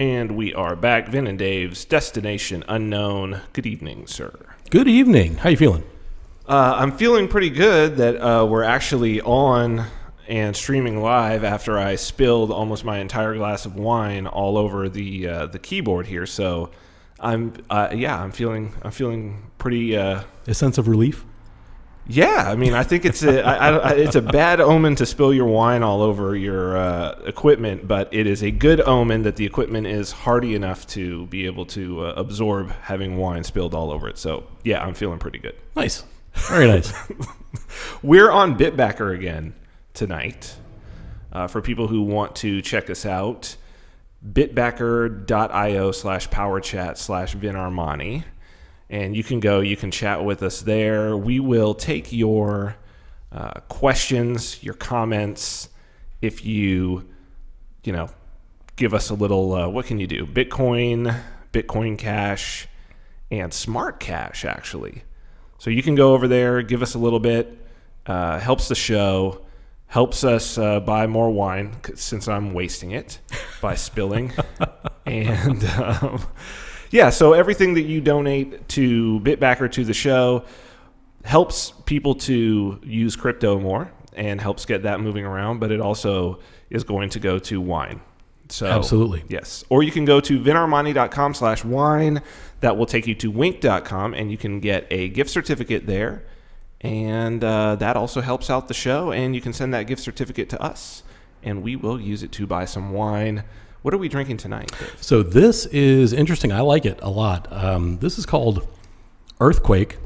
And we are back. Vin and Dave's Destination Unknown. Good evening, sir. Good evening. How you feeling? I'm feeling pretty good that we're actually on and streaming live after I spilled almost my entire glass of wine all over the keyboard here. So I'm feeling pretty. A sense of relief? Yeah, I mean, I think it's it's a bad omen to spill your wine all over your equipment, but it is a good omen that the equipment is hardy enough to be able to absorb having wine spilled all over it. So, yeah, I'm feeling pretty good. Nice. Very nice. We're on Bitbacker again tonight. For people who want to check us out, bitbacker.io/powerchat/Vin Armani. And you can chat with us there. We will take your questions, your comments. If you give us a little, what can you do? Bitcoin Cash, and Smart Cash, actually. So you can go over there, give us a little bit. Helps the show, helps us buy more wine, since I'm wasting it by spilling. And... yeah, so everything that you donate to Bitbacker to the show helps people to use crypto more and helps get that moving around, but it also is going to go to wine. So absolutely. Yes. Or you can go to vinarmani.com/wine. That will take you to wink.com, and you can get a gift certificate there. And that also helps out the show, and you can send that gift certificate to us, and we will use it to buy some wine. What are we drinking tonight, Dave? So this is interesting. I like it a lot. This is called Earthquake.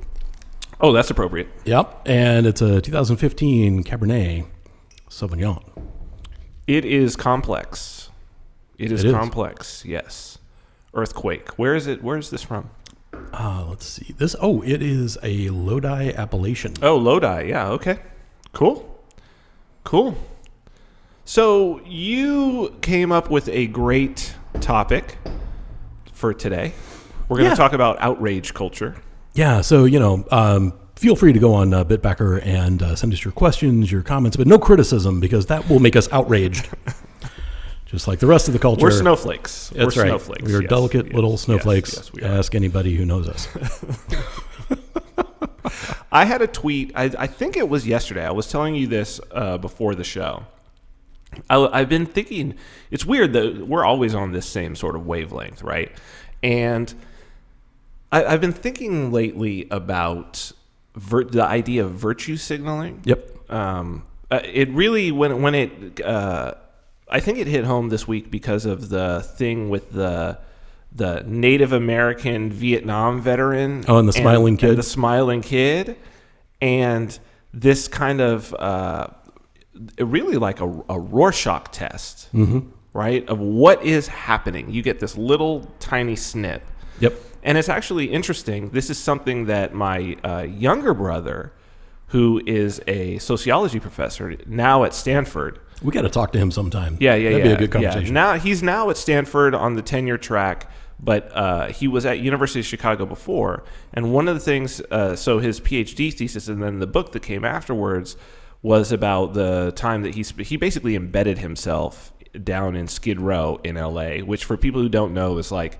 Oh, that's appropriate. Yep. And it's a 2015 Cabernet Sauvignon. It is complex. It is complex, yes. Earthquake. Where is it? Where is this from? Let's see. It is a Lodi appellation. Oh, Lodi. Yeah, okay. Cool. So you came up with a great topic for today. We're going to talk about outrage culture. Yeah, so, feel free to go on Bitbacker and send us your questions, your comments, but no criticism because that will make us outraged. Just like the rest of the culture. We're snowflakes. That's right. Snowflakes. We are delicate little snowflakes. Yes, we are. Ask anybody who knows us. I had a tweet. I think it was yesterday. I was telling you this before the show. I've been thinking, it's weird that we're always on this same sort of wavelength, right? And I've been thinking lately about the idea of virtue signaling. Yep. It really, I think it hit home this week because of the thing with the Native American Vietnam veteran. Oh, and the smiling kid. And the smiling kid. And this kind of... really like a Rorschach test, right? Of what is happening. You get this little tiny snip. Yep. And it's actually interesting. This is something that my younger brother, who is a sociology professor now at Stanford. We got to talk to him sometime. Yeah. That'd be a good conversation. Yeah. He's now at Stanford on the tenure track, but he was at University of Chicago before. And one of the things, so his PhD thesis and then the book that came afterwards was about the time that he basically embedded himself down in Skid Row in LA, which for people who don't know is like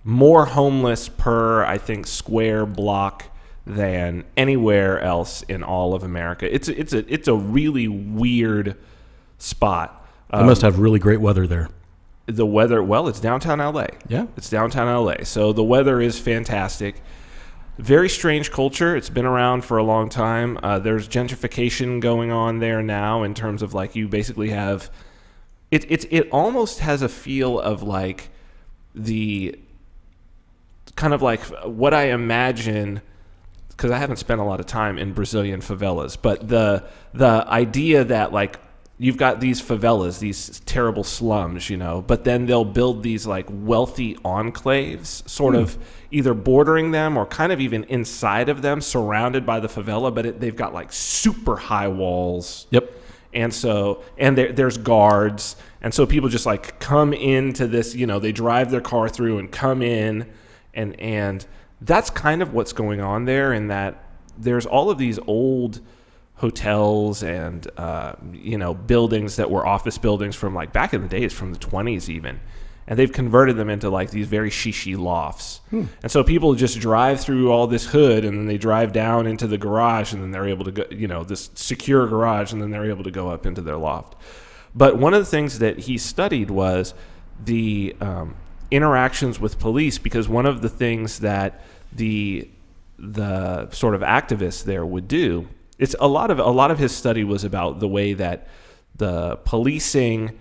more homeless per, I think, square block than anywhere else in all of America. It's a really weird spot. They must have really great weather there. The weather, well, it's downtown LA. Yeah. It's downtown LA. So the weather is fantastic. Very strange culture. It's been around for a long time. There's gentrification going on there now in terms of like you basically have it almost has a feel of like the kind of like what I imagine, because I haven't spent a lot of time in Brazilian favelas, but the idea that like you've got these favelas, these terrible slums, but then they'll build these like wealthy enclaves sort of either bordering them or kind of even inside of them, surrounded by the favela, but they've got like super high walls. Yep. And so, and there's guards. And so people just like come into this, they drive their car through and come in. And that's kind of what's going on there, in that there's all of these old hotels and, buildings that were office buildings from like back in the days, from the 20s even. and they've converted them into like these very shishi lofts. And so people just drive through all this hood, and then they drive down into the garage, and then they're able to go, this secure garage, and then they're able to go up into their loft. But one of the things that he studied was the interactions with police, because one of the things that the sort of activists there would do, it's a lot of his study was about the way that the policing,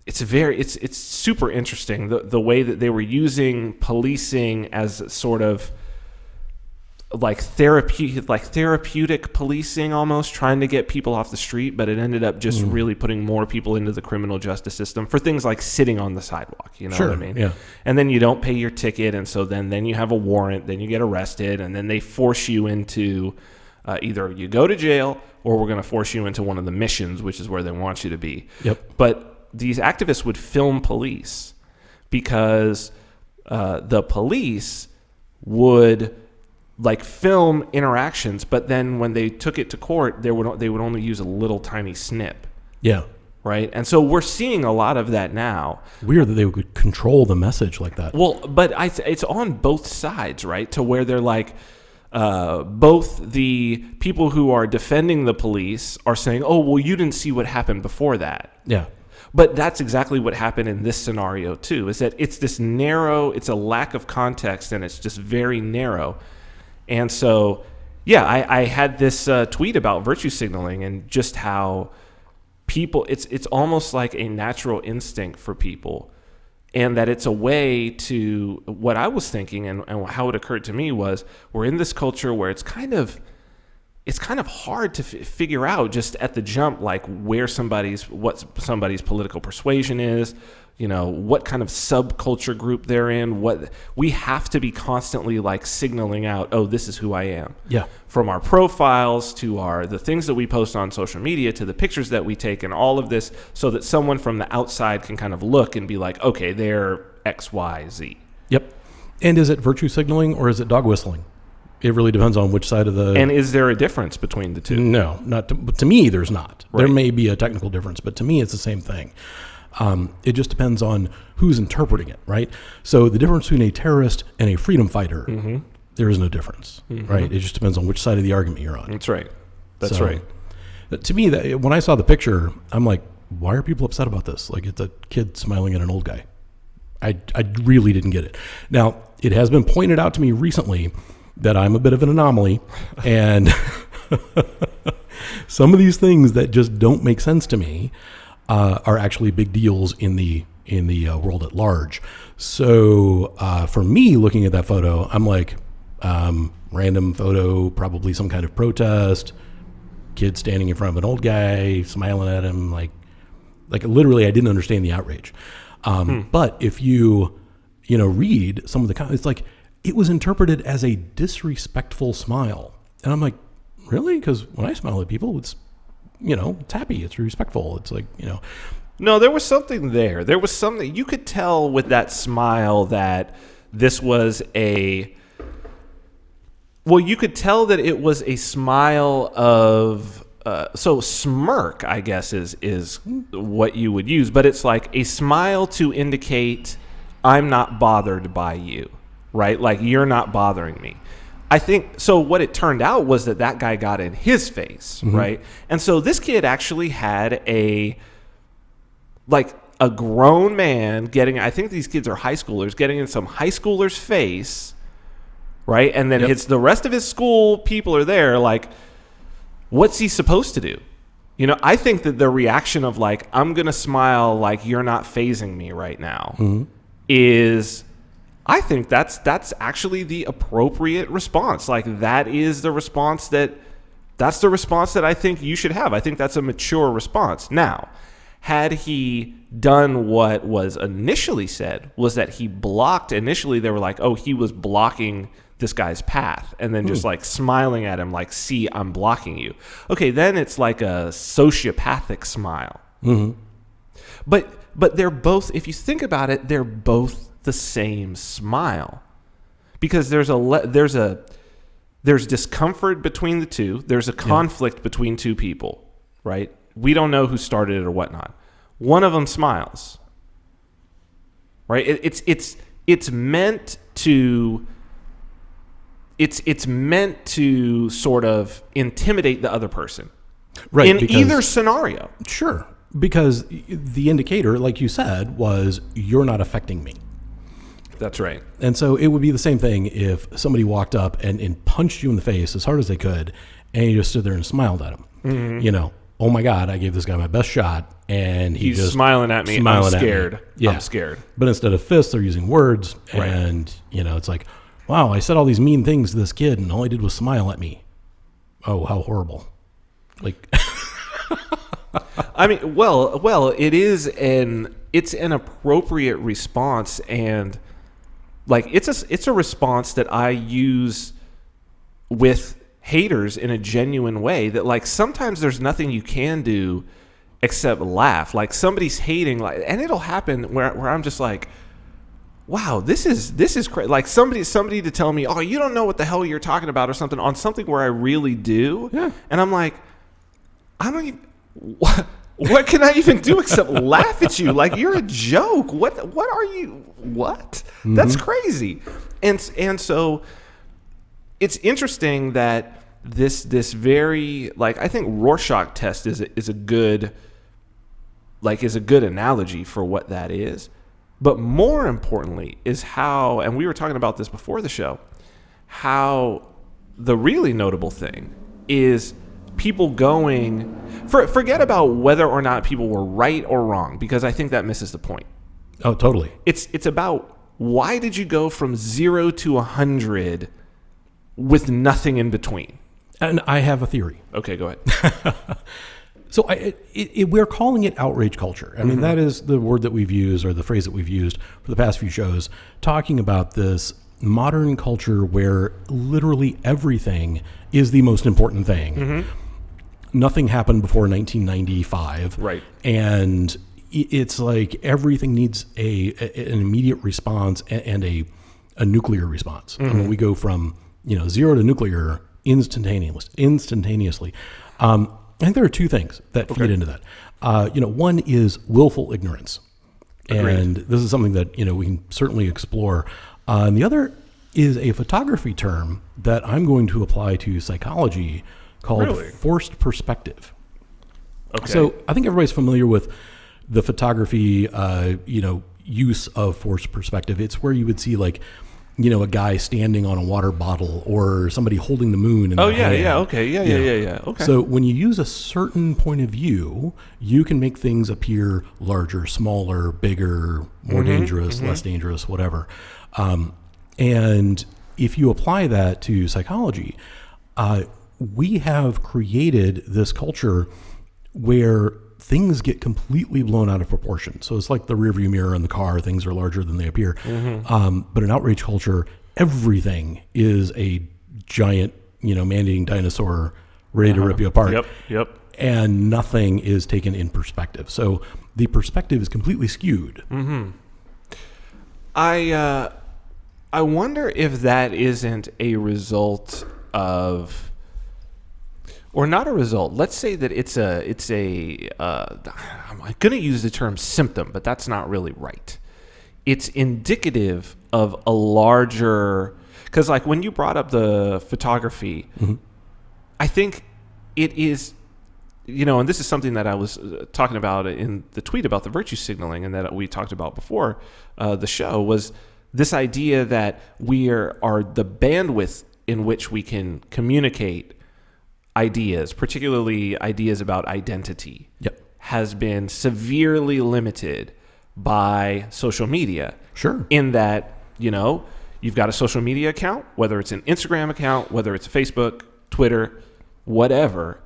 it's super interesting, the way that they were using policing as sort of like therapeutic policing, almost trying to get people off the street, but it ended up just really putting more people into the criminal justice system for things like sitting on the sidewalk, what I mean? Yeah. And then you don't pay your ticket, and so then you have a warrant, then you get arrested, and then they force you into either you go to jail, or we're going to force you into one of the missions, which is where they want you to be. Yep. But these activists would film police, because the police would like film interactions, but then when they took it to court, they would only use a little tiny snip. Yeah. Right. And so we're seeing a lot of that now. Weird that they would control the message like that. Well, but it's on both sides, right? To where they're like, both the people who are defending the police are saying, oh, well, you didn't see what happened before that. Yeah. But that's exactly what happened in this scenario too, is that it's this narrow, it's a lack of context, and it's just very narrow. And so, yeah, I had this tweet about virtue signaling, and just how people, it's almost like a natural instinct for people, and that it's a way to, what I was thinking and how it occurred to me was, we're in this culture where it's kind of hard to figure out just at the jump, like what somebody's political persuasion is, what kind of subculture group they're in. What we have to be constantly like signaling out, oh, this is who I am. Yeah. From our profiles to the things that we post on social media to the pictures that we take, and all of this, so that someone from the outside can kind of look and be like, okay, they're X, Y, Z. Yep. And is it virtue signaling or is it dog whistling? It really depends on which side of the... And is there a difference between the two? No, not to me, there's not. Right. There may be a technical difference, but to me, it's the same thing. It just depends on who's interpreting it, right? So the difference between a terrorist and a freedom fighter, there is no difference, right? It just depends on which side of the argument you're on. That's right. That's So, right. To me, when I saw the picture, I'm like, why are people upset about this? Like, it's a kid smiling at an old guy. I really didn't get it. Now, it has been pointed out to me recently that I'm a bit of an anomaly, and some of these things that just don't make sense to me are actually big deals in the world at large. So for me, looking at that photo, I'm like, random photo, probably some kind of protest, kid standing in front of an old guy, smiling at him, like literally, I didn't understand the outrage. But if you read some of the comments, it's like, it was interpreted as a disrespectful smile. And I'm like, really? Because when I smile at people, it's, it's happy, it's respectful. It's like, No, there was something there. There was something, you could tell with that smile that this was you could tell that it was a smile of, so smirk, I guess, is what you would use. But it's like a smile to indicate, I'm not bothered by you. Right? Like, you're not bothering me. I think, so what it turned out was that guy got in his face, right? And so this kid actually had a grown man I think these kids are high schoolers, getting in some high schooler's face, right? And then the rest of his school people are there, like, what's he supposed to do? I think that the reaction of like, I'm going to smile like you're not fazing me right now is... I think that's actually the appropriate response. Like, that's the response that I think you should have. I think that's a mature response. Now, had he done what was initially said, was that he blocked, initially they were like, oh, he was blocking this guy's path, and then just like smiling at him like, see, I'm blocking you. Okay, then it's like a sociopathic smile. But they're both, if you think about it, they're both the same smile, because there's discomfort between the two. There's a conflict between two people, right? We don't know who started it or whatnot. One of them smiles. right? It's meant to sort of intimidate the other person, Right, in either scenario. Sure, because the indicator, like you said, was you're not affecting me. That's right. And so it would be the same thing if somebody walked up and punched you in the face as hard as they could, and you just stood there and smiled at them. Mm-hmm. You know, oh my God, I gave this guy my best shot, and he's just smiling at me. I'm scared. Yeah. I'm scared. But instead of fists, they're using words, Right. and you know, it's like, wow, I said all these mean things to this kid, and all he did was smile at me. Oh, how horrible! Like, I mean, well, it's an appropriate response, and like it's a response that I use with haters in a genuine way. That like sometimes there's nothing you can do except laugh. Like somebody's hating, like, and it'll happen where I'm just like, wow, this is crazy. Like somebody to tell me, oh, you don't know what the hell you're talking about, or something on something where I really do. Yeah. And I'm like, I don't even. What can I even do except laugh at you? Like you're a joke. What are you? What? Mm-hmm. That's crazy. And so it's interesting that this very, like, I think Rorschach test is a good analogy for what that is. But more importantly is how, and we were talking about this before the show, how the really notable thing is people going, forget about whether or not people were right or wrong, because I think that misses the point. Oh, totally. It's about, why did you go from 0 to 100 with nothing in between? And I have a theory. Okay, go ahead. So we're calling it outrage culture. I mean, that is the word that we've used, or the phrase that we've used for the past few shows, talking about this modern culture where literally everything is the most important thing. Mm-hmm. Nothing happened before 1995. Right. And it's like everything needs an immediate response and a nuclear response. Mm-hmm. I mean, we go from 0 to nuclear instantaneously. I think there are two things that feed into that. One is willful ignorance. Agreed. And this is something that, we can certainly explore. And the other is a photography term that I'm going to apply to psychology called forced perspective. Okay. So I think everybody's familiar with the photography, use of forced perspective. It's where you would see like, a guy standing on a water bottle, or somebody holding the moon in their hand. Yeah. Okay. So when you use a certain point of view, you can make things appear larger, smaller, bigger, more dangerous, less dangerous, whatever. And if you apply that to psychology, we have created this culture where things get completely blown out of proportion. So it's like the rearview mirror in the car. Things are larger than they appear. But in outrage culture, everything is a giant, man-eating dinosaur ready to rip you apart. Yep. And nothing is taken in perspective. So the perspective is completely skewed. Mm-hmm. I wonder if that isn't a result of, or not a result. Let's say that it's a I'm going to use the term symptom, but that's not really right. It's indicative of a larger, because like when you brought up the photography, I think it is, and this is something that I was talking about in the tweet about the virtue signaling, and that we talked about before the show, was this idea that we are the bandwidth in which we can communicate ideas, particularly ideas about identity, has been severely limited by social media. Sure. In that, you've got a social media account, whether it's an Instagram account, whether it's Facebook, Twitter, whatever,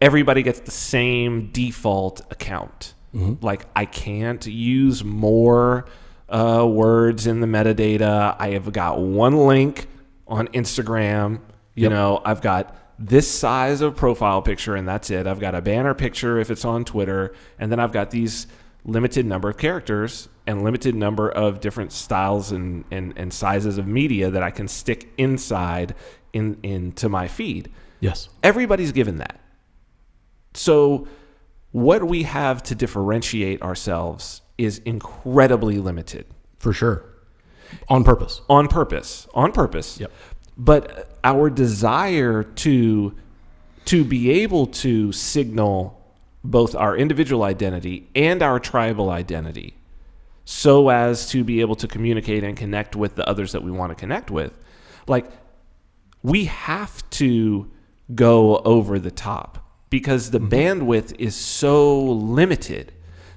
everybody gets the same default account. Like, I can't use more words in the metadata. I have got one link on Instagram. I've got this size of profile picture, and that's it. I've got a banner picture if it's on Twitter, and then I've got these limited number of characters and limited number of different styles and sizes of media that I can stick inside into my feed. Yes. Everybody's given that. So what we have to differentiate ourselves is incredibly limited. For sure. On purpose. On purpose. Yep. But our desire to be able to signal both our individual identity and our tribal identity so as to be able to communicate and connect with the others that we want to connect with, like, we have to go over the top because the bandwidth is so limited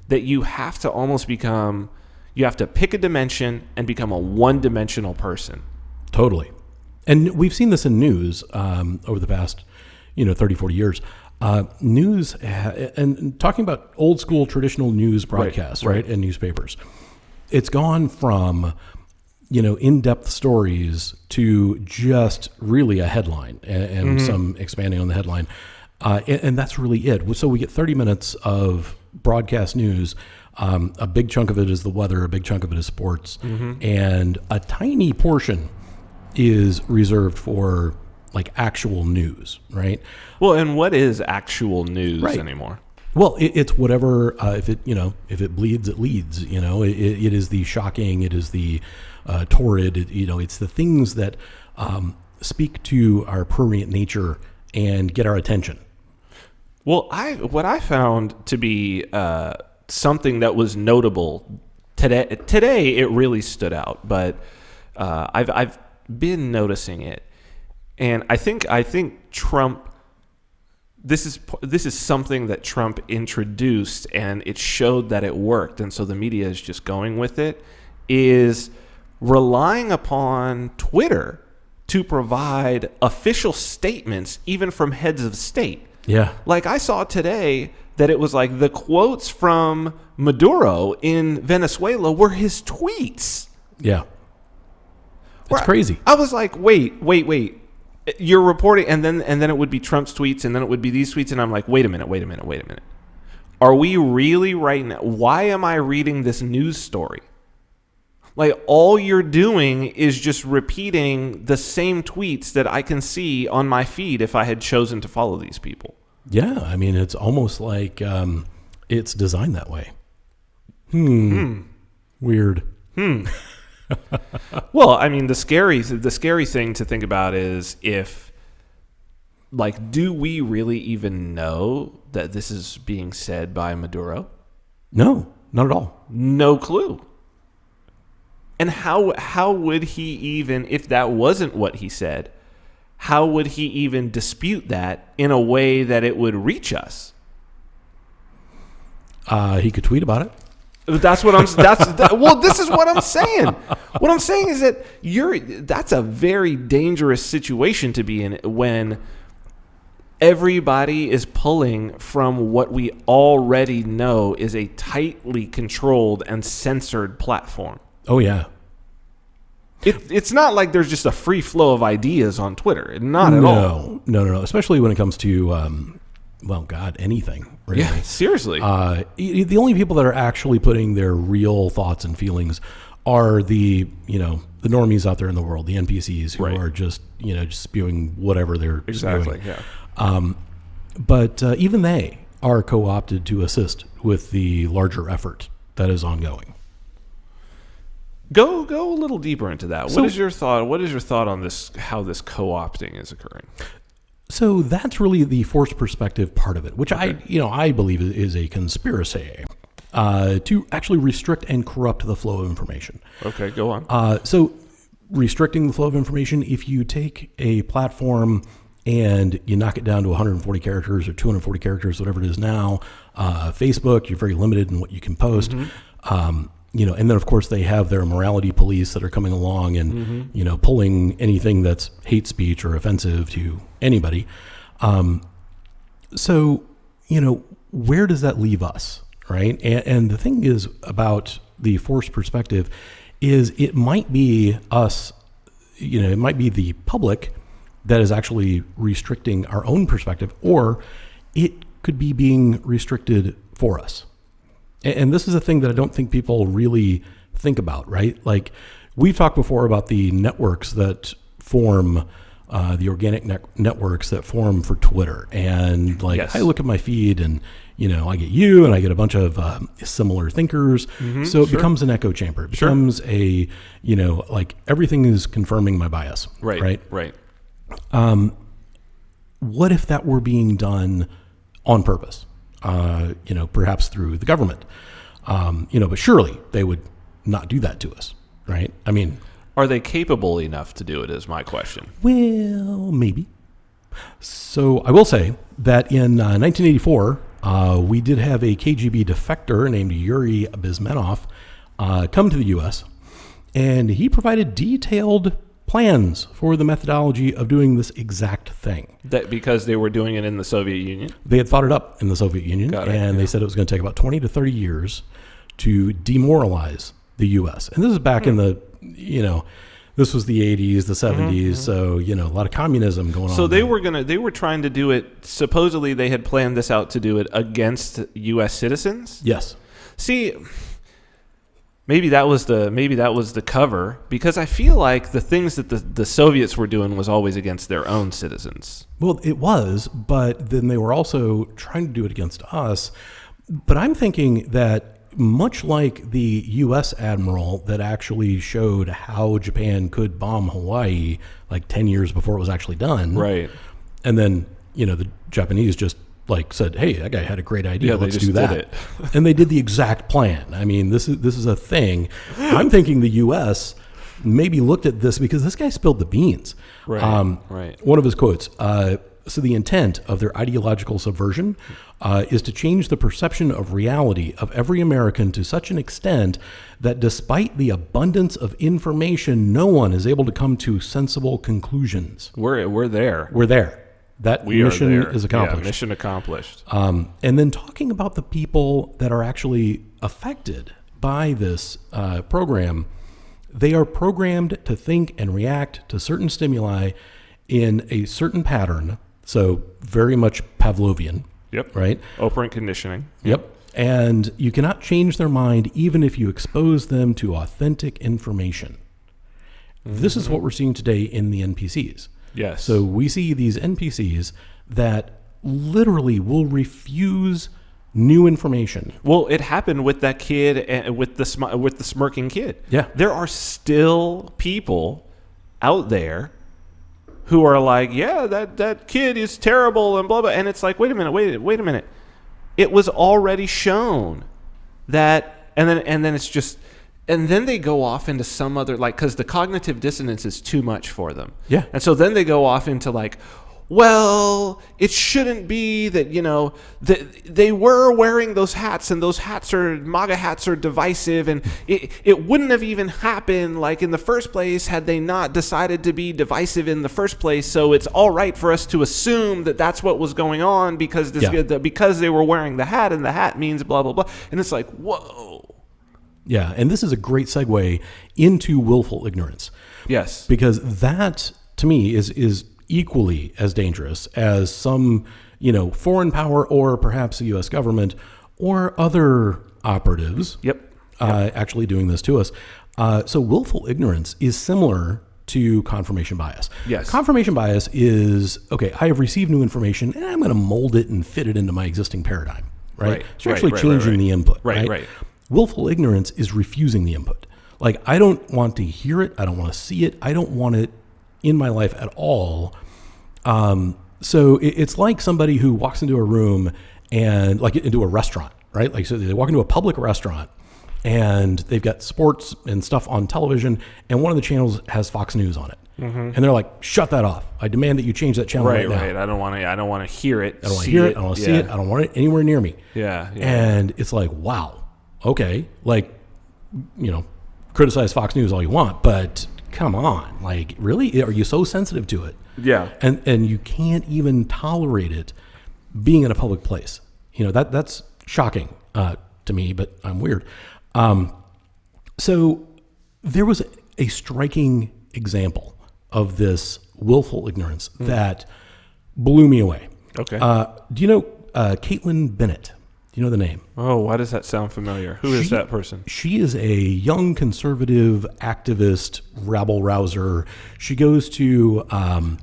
that you have to almost become, you have to pick a dimension and become a one-dimensional person. Totally. And we've seen this in news over the past, 30, 40 years. News, and talking about old school traditional news broadcasts, right? And newspapers. It's gone from, in-depth stories to just really a headline and some expanding on the headline. And that's really it. So we get 30 minutes of broadcast news. A big chunk of it is the weather. A big chunk of it is sports. And a tiny portion is reserved for like actual news, right? Well, and what is actual news anymore? Well, it's whatever. If it bleeds, it leads. It is the shocking. It is the torrid. It's the things that speak to our prurient nature and get our attention. Well, what I found to be something that was notable today, it really stood out. But I've been noticing it, and I think Trump. This is something that Trump introduced, and it showed that it worked, and so the media is just going with it, is relying upon Twitter to provide official statements, even from heads of state. Yeah. Like I saw today that it was like the quotes from Maduro in Venezuela were his tweets. Yeah. It's crazy. I was like, wait. You're reporting, and then it would be Trump's tweets, and then it would be these tweets, and I'm like, wait a minute. Are we really right now? Why am I reading this news story? Like, all you're doing is just repeating the same tweets that I can see on my feed if I had chosen to follow these people. Yeah, I mean, it's almost like it's designed that way. Weird. Well, I mean, the scary thing to think about is if, like, do we really even know that this is being said by Maduro? No, not at all. No clue. And how would he even, if that wasn't what he said, how would he even dispute that in a way that it would reach us? He could tweet about it. That's what well, this is what I'm saying. What I'm saying is that that's a very dangerous situation to be in when everybody is pulling from what we already know is a tightly controlled and censored platform. Oh, yeah. It's not like there's just a free flow of ideas on Twitter. Not at all. No. Especially when it comes to, anything. Really. Yeah, seriously. The only people that are actually putting their real thoughts and feelings are the normies out there in the world, the NPCs who are just spewing whatever they're spewing. Yeah. But even they are co-opted to assist with the larger effort that is ongoing. Go a little deeper into that. What is your thought? What is your thought on this? How this co-opting is occurring? So that's really the forced perspective part of it, which I believe is a conspiracy to actually restrict and corrupt the flow of information. Okay, go on. So restricting the flow of information, if you take a platform and you knock it down to 140 characters or 240 characters, whatever it is now, Facebook, you're very limited in what you can post. And then of course they have their morality police that are coming along and, pulling anything that's hate speech or offensive to anybody. So, where does that leave us? Right. And the thing is about the forced perspective is it might be us, it might be the public that is actually restricting our own perspective, or it could be being restricted for us. And this is a thing that I don't think people really think about, right? Like we've talked before about the networks that form, the organic networks that form for Twitter. And I look at my feed and, I get you, and I get a bunch of similar thinkers. So it becomes an echo chamber. It becomes a, like everything is confirming my bias. Right. What if that were being done on purpose? Perhaps through the government. But surely they would not do that to us, right? I mean, are they capable enough to do it is my question. Well, maybe. So I will say that in 1984, we did have a KGB defector named Yuri Bezmenov come to the U.S., and he provided detailed plans for the methodology of doing this exact thing. That because they were doing it in the Soviet Union? They had thought it up in the Soviet Union, they said it was going to take about 20 to 30 years to demoralize the U.S. And this is back in the, this was the 80s, the 70s, so, a lot of communism going on. So they were trying to do it, supposedly they had planned this out to do it against U.S. citizens? Yes. See, maybe that was the cover, because I feel like the things that the Soviets were doing was always against their own citizens. Well, it was, but then they were also trying to do it against us. But I'm thinking that much like the U.S. admiral that actually showed how Japan could bomb Hawaii like 10 years before it was actually done. Right. And then, the Japanese just said, hey, that guy had a great idea. Let's do that. Did it. And they did the exact plan. I mean, this is a thing. I'm thinking the U.S. maybe looked at this because this guy spilled the beans. Right. One of his quotes, so the intent of their ideological subversion is to change the perception of reality of every American to such an extent that despite the abundance of information, no one is able to come to sensible conclusions. We're there. We're there. That mission is accomplished. Yeah, mission accomplished. And then talking about the people that are actually affected by this program, they are programmed to think and react to certain stimuli in a certain pattern. So very much Pavlovian. Yep. Right? Operant conditioning. Yep. And you cannot change their mind even if you expose them to authentic information. This is what we're seeing today in the NPCs. Yes. So we see these NPCs that literally will refuse new information. Well, it happened with that kid, with the smirking kid. Yeah. There are still people out there who are like, yeah, that kid is terrible and blah, blah. And it's like, wait a minute. It was already shown that, and then it's just, and then they go off into some other, because the cognitive dissonance is too much for them. Yeah. And so then they go off into well, it shouldn't be that, they were wearing those hats, and those MAGA hats are divisive, and it wouldn't have even happened in the first place had they not decided to be divisive in the first place. So it's all right for us to assume that that's what was going on because because they were wearing the hat, and the hat means blah, blah, blah. And it's like, whoa. Yeah, and this is a great segue into willful ignorance. Yes. Because that, to me, is equally as dangerous as some, foreign power or perhaps the U.S. government or other operatives actually doing this to us. So willful ignorance is similar to confirmation bias. Yes. Confirmation bias is, okay, I have received new information and I'm going to mold it and fit it into my existing paradigm, right? So you're actually changing the input, right? Willful ignorance is refusing the input. I don't want to hear it. I don't want to see it. I don't want it in my life at all. So it's like somebody who walks into a room and into a restaurant, right? So they walk into a public restaurant and they've got sports and stuff on television, and one of the channels has Fox News on it. And they're like, shut that off. I demand that you change that channel right now. Right. I don't want to hear it. I don't want to hear it. I don't want to see it. I don't want it anywhere near me. Yeah. And it's like, wow. Okay. Criticize Fox News all you want, but come on, really? Are you so sensitive to it? Yeah. And you can't even tolerate it being in a public place. That's shocking to me, but I'm weird. So there was a striking example of this willful ignorance that blew me away. Okay. Do you know Caitlin Bennett? Do you know the name? Oh, why does that sound familiar? Who is that person? She is a young conservative activist, rabble rouser. She goes to.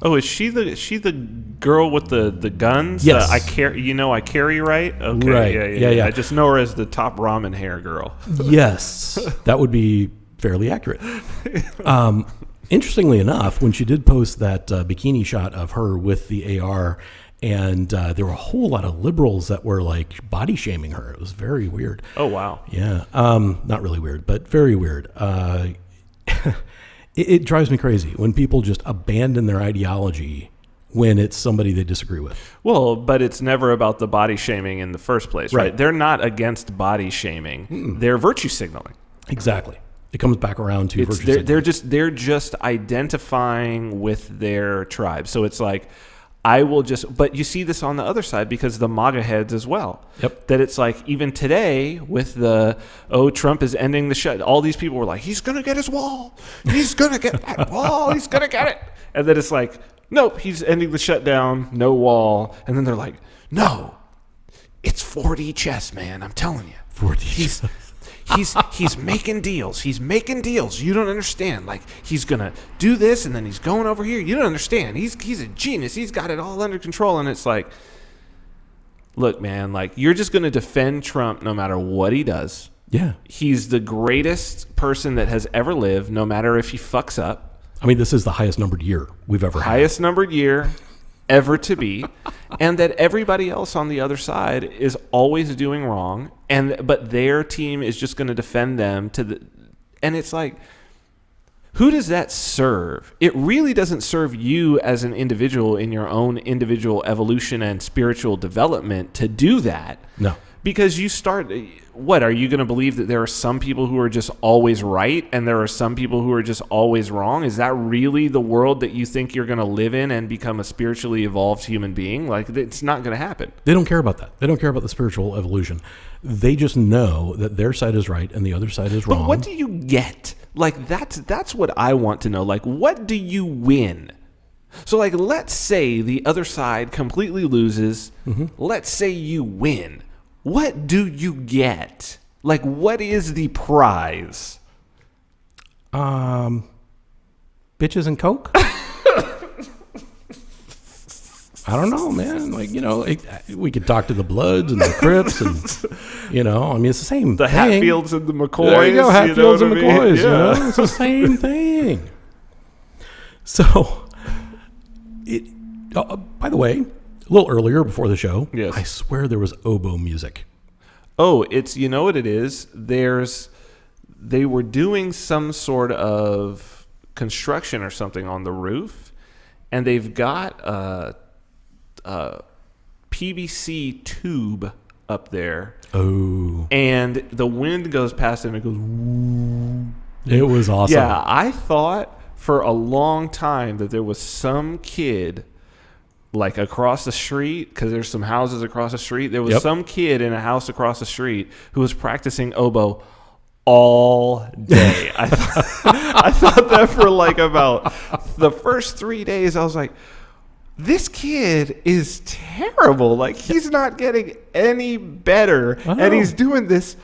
Is she the girl with the guns? Yes. I carry right. Okay. Right. Yeah. I just know her as the top ramen hair girl. Yes, that would be fairly accurate. Interestingly enough, when she did post that bikini shot of her with the AR, and there were a whole lot of liberals that were like body shaming her. It was very weird. Oh, wow. Yeah. Not really weird, but very weird. It drives me crazy when people just abandon their ideology when it's somebody they disagree with. Well, but it's never about the body shaming in the first place, right? They're not against body shaming. They're virtue signaling. Exactly. It comes back around to virtue signaling. They're just identifying with their tribe. So it's like, but you see this on the other side because the MAGA heads as well. Yep. That it's like, even today with Trump is ending the shut. All these people were like, he's going to get his wall. He's going to get that wall. He's going to get it. And then it's like, nope, he's ending the shutdown, no wall. And then they're like, no, it's 4D chess, man. I'm telling you. 4D chess. He's making deals. He's making deals. You don't understand. Like, he's gonna do this, and then he's going over here. You don't understand. He's a genius. He's got it all under control. And it's like, look, man. Like, you're just gonna defend Trump no matter what he does. Yeah. He's the greatest person that has ever lived, no matter if he fucks up. I mean, this is the highest numbered year we've ever had. Highest numbered year ever to be, and that everybody else on the other side is always doing wrong, but their team is just going to defend them and it's like, who does that serve? It really doesn't serve you as an individual in your own individual evolution and spiritual development to do that. No. Because you start, what, are you going to believe that there are some people who are just always right and there are some people who are just always wrong? Is that really the world that you think you're going to live in and become a spiritually evolved human being? Like, it's not going to happen. They don't care about that. They don't care about the spiritual evolution. They just know that their side is right and the other side is wrong. But what do you get? Like, that's what I want to know. Like, what do you win? So, like, let's say the other side completely loses. Mm-hmm. Let's say you win. What do you get? Like, what is the prize? Bitches and Coke? I don't know, man. Like, we could talk to the Bloods and the Crips and, I mean, it's the same thing. The Hatfields and the McCoys. There you go, Hatfields and McCoys, Yeah. It's the same thing. So, by the way, a little earlier before the show, yes. I swear there was oboe music. Oh, it's, you know what it is? They were doing some sort of construction or something on the roof, and they've got a PVC tube up there. Oh. And the wind goes past it and it goes, woo. It was awesome. Yeah, I thought for a long time that there was some kid like across the street, because there's some houses across the street. There was some kid in a house across the street who was practicing oboe all day. I thought that for like about the first 3 days. I was like, this kid is terrible. Like, he's not getting any better, and he's doing this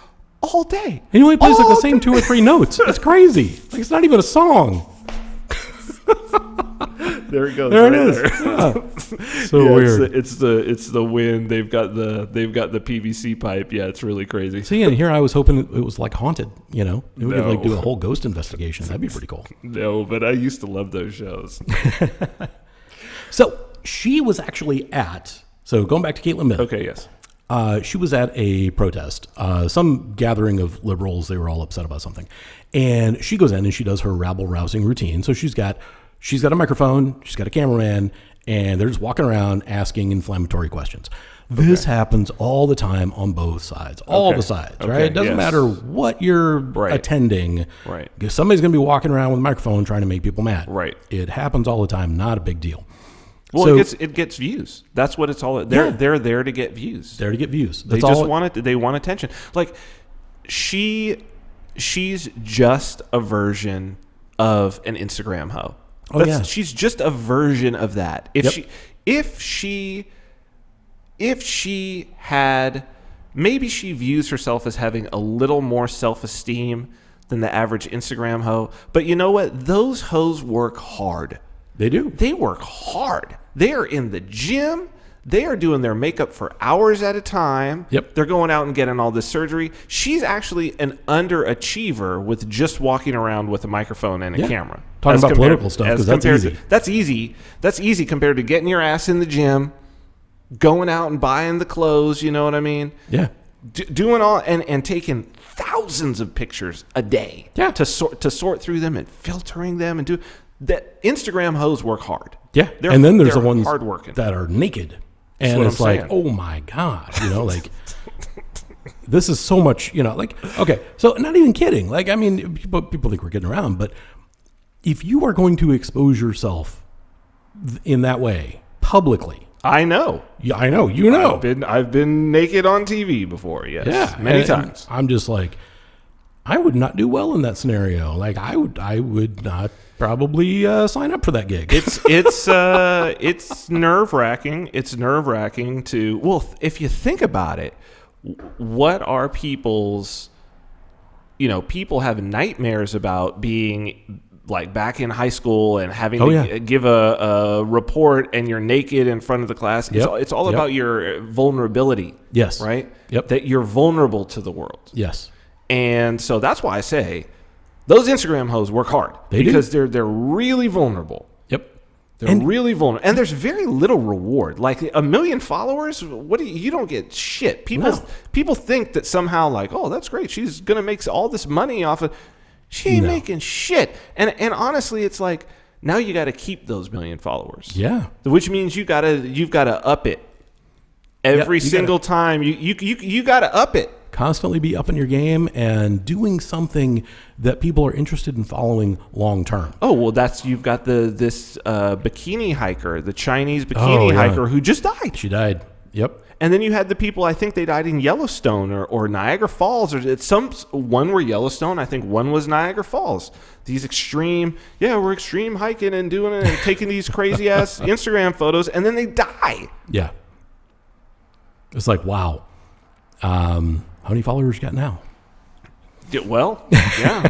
all day. And he only plays like the same 2 or 3 notes. It's crazy. Like, it's not even a song. There it goes. There right it is. There. Yeah. So weird. It's the wind. They've got the PVC pipe. Yeah, it's really crazy. See, and here I was hoping it was like haunted. We could like do a whole ghost investigation. That'd be pretty cool. No, but I used to love those shows. So she was actually so going back to Caitlin Mitt. Okay, yes. She was at a protest, some gathering of liberals. They were all upset about something. And she goes in and she does her rabble-rousing routine. So she's got a microphone, she's got a cameraman, and they're just walking around asking inflammatory questions. This happens all the time on both sides, all the sides, right? It doesn't matter what you're attending. Right. Because somebody's going to be walking around with a microphone trying to make people mad. Right. It happens all the time, not a big deal. Well, it gets views. That's what it's all. They're there to get views. There to get views. They just want it. They want attention. Like, she's just a version of an Instagram hoe. She's just a version of that. If she had maybe she views herself as having a little more self-esteem than the average Instagram hoe. But you know what? Those hoes work hard. They do. They work hard. They are in the gym. They are doing their makeup for hours at a time. Yep. They're going out and getting all this surgery. She's actually an underachiever with just walking around with a microphone and a camera. Talking about political stuff, because that's easy. That's easy. That's easy compared to getting your ass in the gym, going out and buying the clothes, you know what I mean? Yeah. Doing all and taking thousands of pictures a day to sort through them and filtering them and do that. Instagram hoes work hard. Yeah. And then there's the ones that are naked. And it's like, oh my God, like this is so much, like, okay, so not even kidding. Like, I mean, people think we're kidding around, but if you are going to expose yourself in that way publicly, I know. Yeah, I know. I've been naked on TV before. Yes. Yeah, many times. I'm just like, I would not do well in that scenario. Like, I would not probably sign up for that gig. It's nerve wracking. It's nerve wracking to, well, if you think about it, what are people's, people have nightmares about being like back in high school and having to give a report and you're naked in front of the class. It's all about your vulnerability. Yes. Right? Yep. That you're vulnerable to the world. Yes. And so that's why I say those Instagram hoes work hard. Because they're really vulnerable. Yep. They're really vulnerable. And there's very little reward. Like 1 million followers, you don't get shit. People think that somehow like, oh, that's great. She's going to make all this money off of. She ain't making shit. And honestly, it's like now you got to keep those 1 million followers. Yeah. Which means you've got to up it every single time. You got to up it. Constantly be up in your game and doing something that people are interested in following long term. Oh, well, you've got this bikini hiker, the Chinese bikini hiker who just died. She died. Yep. And then you had the people, I think they died in Yellowstone or Niagara Falls, or one were Yellowstone, I think one was Niagara Falls. These we're extreme hiking and doing it and taking these crazy ass Instagram photos, and then they die. Yeah. It's like, wow. How many followers you got now? Well, yeah.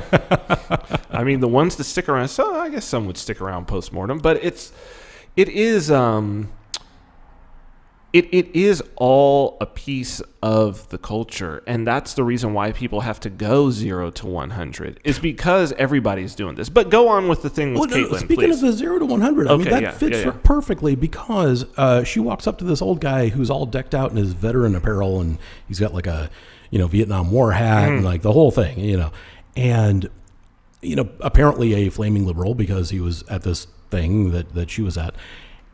I mean, the ones that stick around, so I guess some would stick around post-mortem, but it is all a piece of the culture, and that's the reason why people have to go 0 to 100 is because everybody's doing this. But go on with the thing with Caitlyn, speaking please. of the 0 to 100, I mean, that fits her perfectly because she walks up to this old guy who's all decked out in his veteran apparel, and he's got like a Vietnam War hat and like the whole thing, and apparently a flaming liberal because he was at this thing that she was at.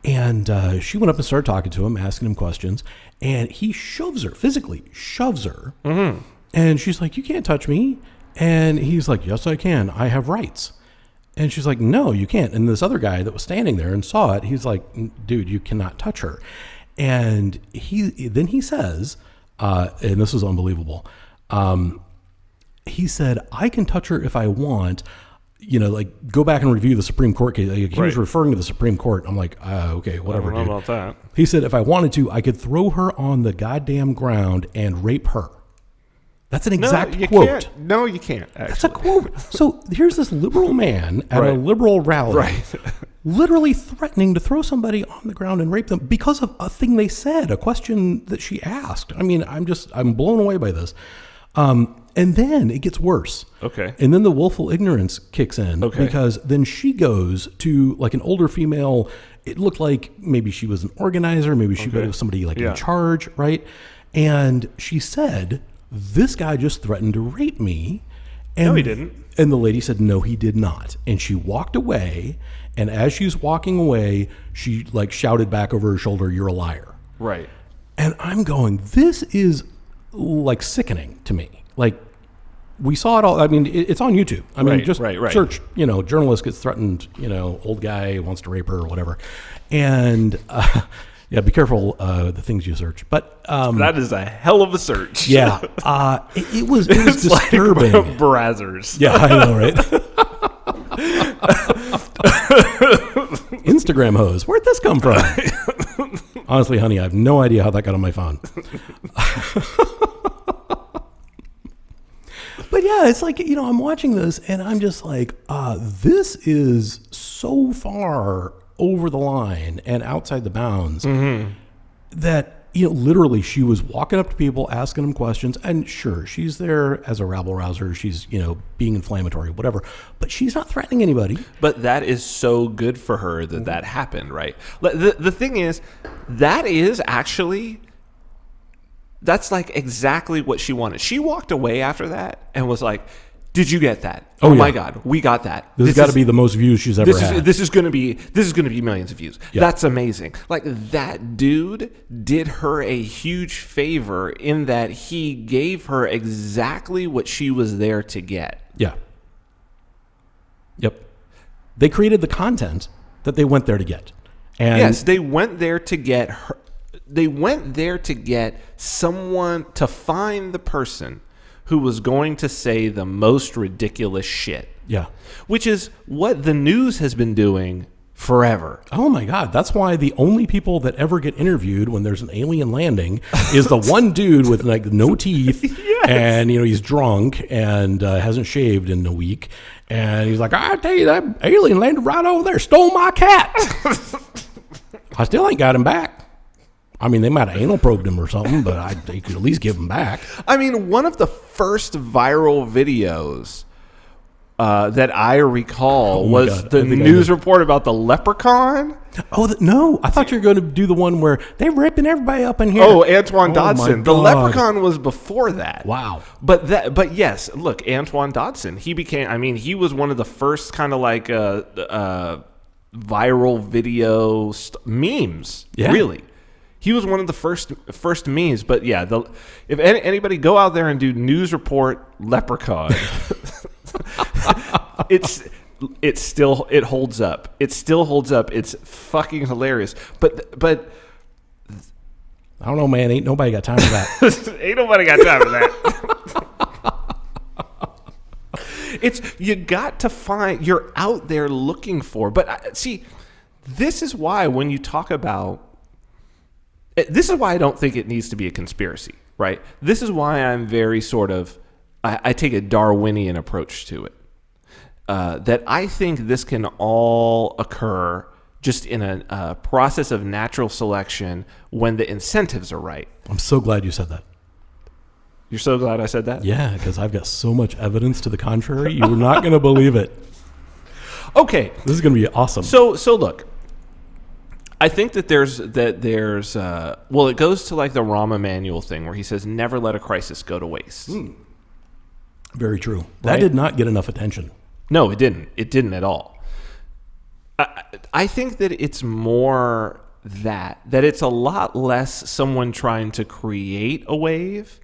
And she went up and started talking to him, asking him questions, and he physically shoves her. Mm-hmm. And she's like, "You can't touch me." And he's like, "Yes, I can. I have rights." And she's like, "No, you can't." And this other guy that was standing there and saw it, he's like, "Dude, you cannot touch her." And he says, and this is unbelievable. He said, "I can touch her if I want. Like go back and review the Supreme Court case." Like, he was referring to the Supreme Court. I'm like, okay, whatever, I don't know about that. He said, if I wanted to, I could throw her on the goddamn ground and rape her. That's an exact quote. No, you can't. Actually. That's a quote. So here's this liberal man at a liberal rally, literally threatening to throw somebody on the ground and rape them because of a thing they said, a question that she asked. I mean, I'm blown away by this. And then it gets worse. Okay. And then the willful ignorance kicks in because then she goes to like an older female. It looked like maybe she was an organizer. Maybe she was somebody like in charge, right? And she said, "This guy just threatened to rape me." And, no, he didn't. And the lady said, "No, he did not." And she walked away. And as she's walking away, she like shouted back over her shoulder, "You're a liar." Right. And I'm going, this is like sickening to me. Like, we saw it all. I mean, it's on YouTube. I mean, just search, journalist gets threatened, old guy wants to rape her or whatever. And, be careful the things you search. But that is a hell of a search. Yeah. It was disturbing. Like Brazzers. Yeah, I know, right? Instagram hose. Where'd this come from? Honestly, honey, I have no idea how that got on my phone. yeah, it's like, I'm watching this and I'm just like, this is so far over the line and outside the bounds that, literally she was walking up to people, asking them questions. And sure, she's there as a rabble rouser. She's, being inflammatory, whatever. But she's not threatening anybody. But that is so good for her that happened, right? The thing is, that's like exactly what she wanted. She walked away after that and was like, did you get that? Oh my God, we got that. This has got to be the most views she's ever had. This is going to be millions of views. Yeah. That's amazing. Like, that dude did her a huge favor in that he gave her exactly what she was there to get. Yeah. Yep. They created the content that they went there to get. And yes, they went there to get her. They went there to get someone, to find the person who was going to say the most ridiculous shit. Yeah. Which is what the news has been doing forever. Oh my God. That's why the only people that ever get interviewed when there's an alien landing is the one dude with like no teeth. Yes. And, he's drunk and hasn't shaved in a week. And he's like, I tell you, that alien landed right over there, stole my cat. I still ain't got him back. I mean, they might have anal probed him or something, but they could at least give him back. I mean, one of the first viral videos that I recall was the news report about the leprechaun. Oh, no. I thought you were going to do the one where they're ripping everybody up in here. Oh, Antoine Dodson. The leprechaun was before that. Wow. But yes, look, Antoine Dodson, he was one of the first kind of like viral video memes, really. He was one of the first memes, but yeah, if anybody go out there and do news report leprechaun, it holds up. It still holds up. It's fucking hilarious. But I don't know, man. Ain't nobody got time for that. Ain't nobody got time for that. You got to find. You're out there looking for. But see, this is why when you talk about. This is why I don't think it needs to be a conspiracy, right? This is why I'm very I take a Darwinian approach to it. That I think this can all occur just in a process of natural selection when the incentives are right. I'm so glad you said that. You're so glad I said that? Yeah, because I've got so much evidence to the contrary. You're not going to believe it. Okay. This is going to be awesome. So look. I think that there's it goes to like the Rahm Emanuel thing where he says, never let a crisis go to waste. Very true. That did not get enough attention. No, it didn't. It didn't at all. I think that it's more that it's a lot less someone trying to create a wave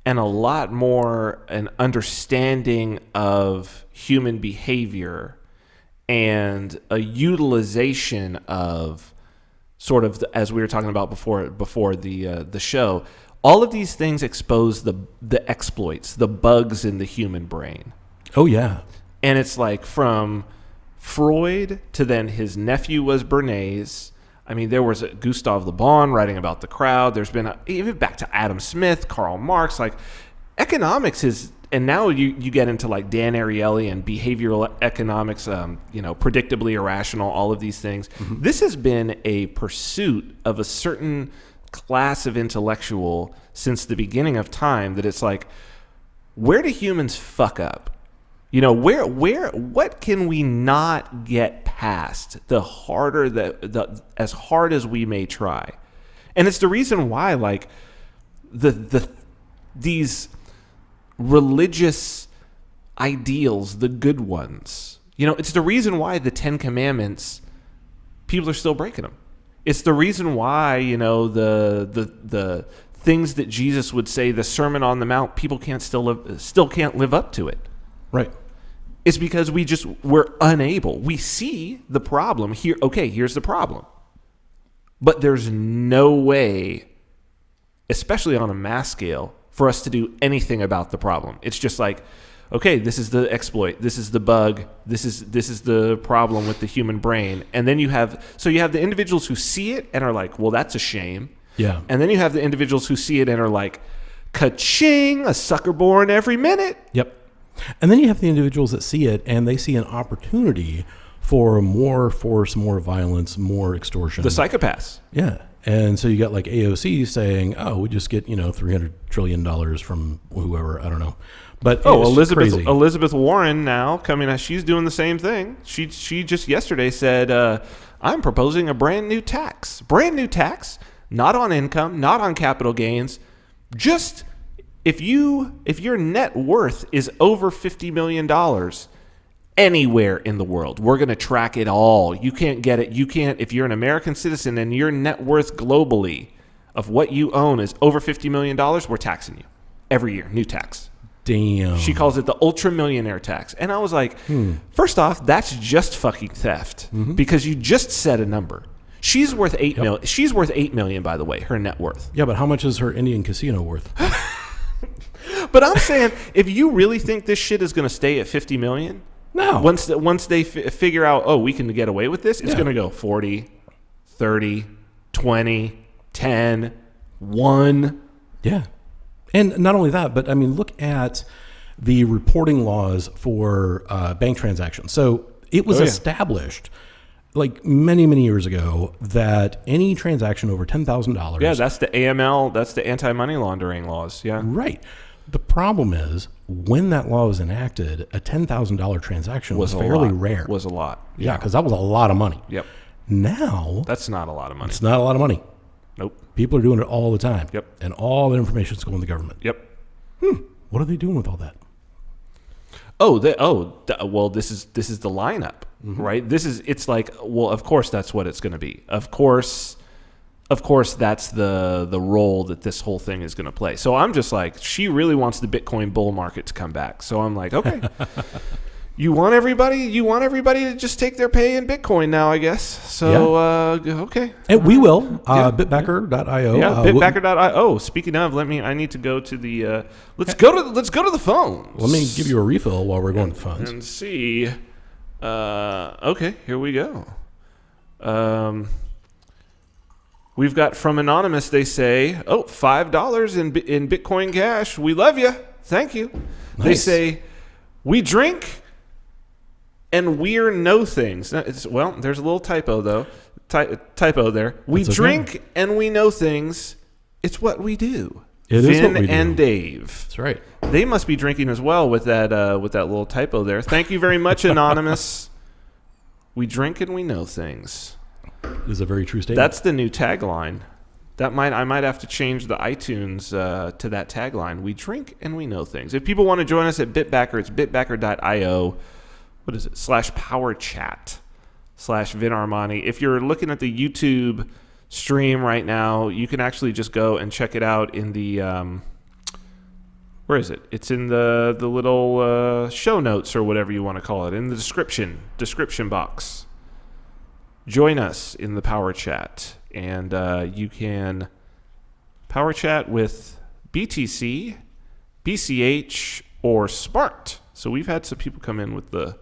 and a lot more an understanding of human behavior and a utilization of sort of, as we were talking about before the show, all of these things expose the exploits, the bugs in the human brain. Oh, yeah. And it's like from Freud to then his nephew was Bernays. I mean, there was Gustave Le Bon writing about the crowd. There's been even back to Adam Smith, Karl Marx. Like, economics is, and now you get into like Dan Ariely and behavioral economics, predictably irrational, all of these things. Mm-hmm. This has been a pursuit of a certain class of intellectual since the beginning of time, that it's like, where do humans fuck up? What can we not get past the harder as hard as we may try? And it's the reason why, like, these religious ideals, the good ones, it's the reason why the 10 Commandments, people are still breaking them. It's the reason why, the things that Jesus would say, the Sermon on the Mount, people still can't live up to it. Right. It's because we're unable. We see the problem here. Okay, here's the problem. But there's no way, especially on a mass scale, for us to do anything about the problem. It's just like, okay, this is the exploit, this is the bug, this is the problem with the human brain. And then you have the individuals who see it and are like, well, that's a shame. Yeah. And then you have the individuals who see it and are like, ka-ching, a sucker born every minute. Yep. And then you have the individuals that see it and they see an opportunity for more force, more violence, more extortion. The psychopaths. Yeah. And so you got like AOC saying, "Oh, we just get $300 trillion from whoever, I don't know." But Elizabeth Warren now coming out, she's doing the same thing. She just yesterday said, "I'm proposing a brand new tax, not on income, not on capital gains, just if your net worth is over $50 million." Anywhere in the world, we're going to track it all. You can't get it. You can't, if you're an American citizen and your net worth globally of what you own is over $50 million, we're taxing you every year. New tax. Damn. She calls it the ultra millionaire tax. And I was like, first off, that's just fucking theft because you just said a number. She's worth $8 million. She's worth $8 million, by the way, her net worth. Yeah, but how much is her Indian casino worth? But I'm saying, if you really think this shit is going to stay at $50 million, no. Once they figure out, we can get away with this, it's going to go 40, 30, 20, 10, 1. Yeah. And not only that, but I mean, look at the reporting laws for bank transactions. So it was established like many, many years ago that any transaction over $10,000. Yeah, that's the AML. That's the anti-money laundering laws. Yeah. Right. The problem is when that law was enacted, a $10,000 transaction was fairly rare. Was a lot. Yeah, because that was a lot of money. Yep. Now. That's not a lot of money. It's not a lot of money. Nope. People are doing it all the time. Yep. And all the information is going to the government. Yep. What are they doing with all that? Well, this is the lineup, right? It's like, well, of course that's what it's going to be. Of course that's the role that this whole thing is going to play. So I'm just like, she really wants the Bitcoin bull market to come back. So I'm like, okay. You want everybody to just take their pay in Bitcoin now, I guess. So, okay. And we will. Bitbacker.io. Yeah, bitbacker.io. Speaking of, I need to go to the, let's go to the phones. Let me give you a refill while we're going to phones. And see. Okay, here we go. We've got from Anonymous, they say, $5 in Bitcoin Cash. We love you. Thank you. Nice. They say, we drink and we're no things. There's a little typo, though. Typo there. We drink and we know things. It's what we do. It is what we do. Vin and Dave. That's right. They must be drinking as well with that little typo there. Thank you very much, Anonymous. We drink and we know things. It is a very true statement. That's the new tagline. I might have to change the iTunes to that tagline. We drink and we know things. If people want to join us at Bitbacker, it's bitbacker.io. What is it? /PowerChat /Vin Armani. If you're looking at the YouTube stream right now, you can actually just go and check it out in the where is it? It's in the little show notes or whatever you want to call it, in the description box. Join us in the Power Chat, and you can Power Chat with BTC, BCH, or Smart. So we've had some people come in with the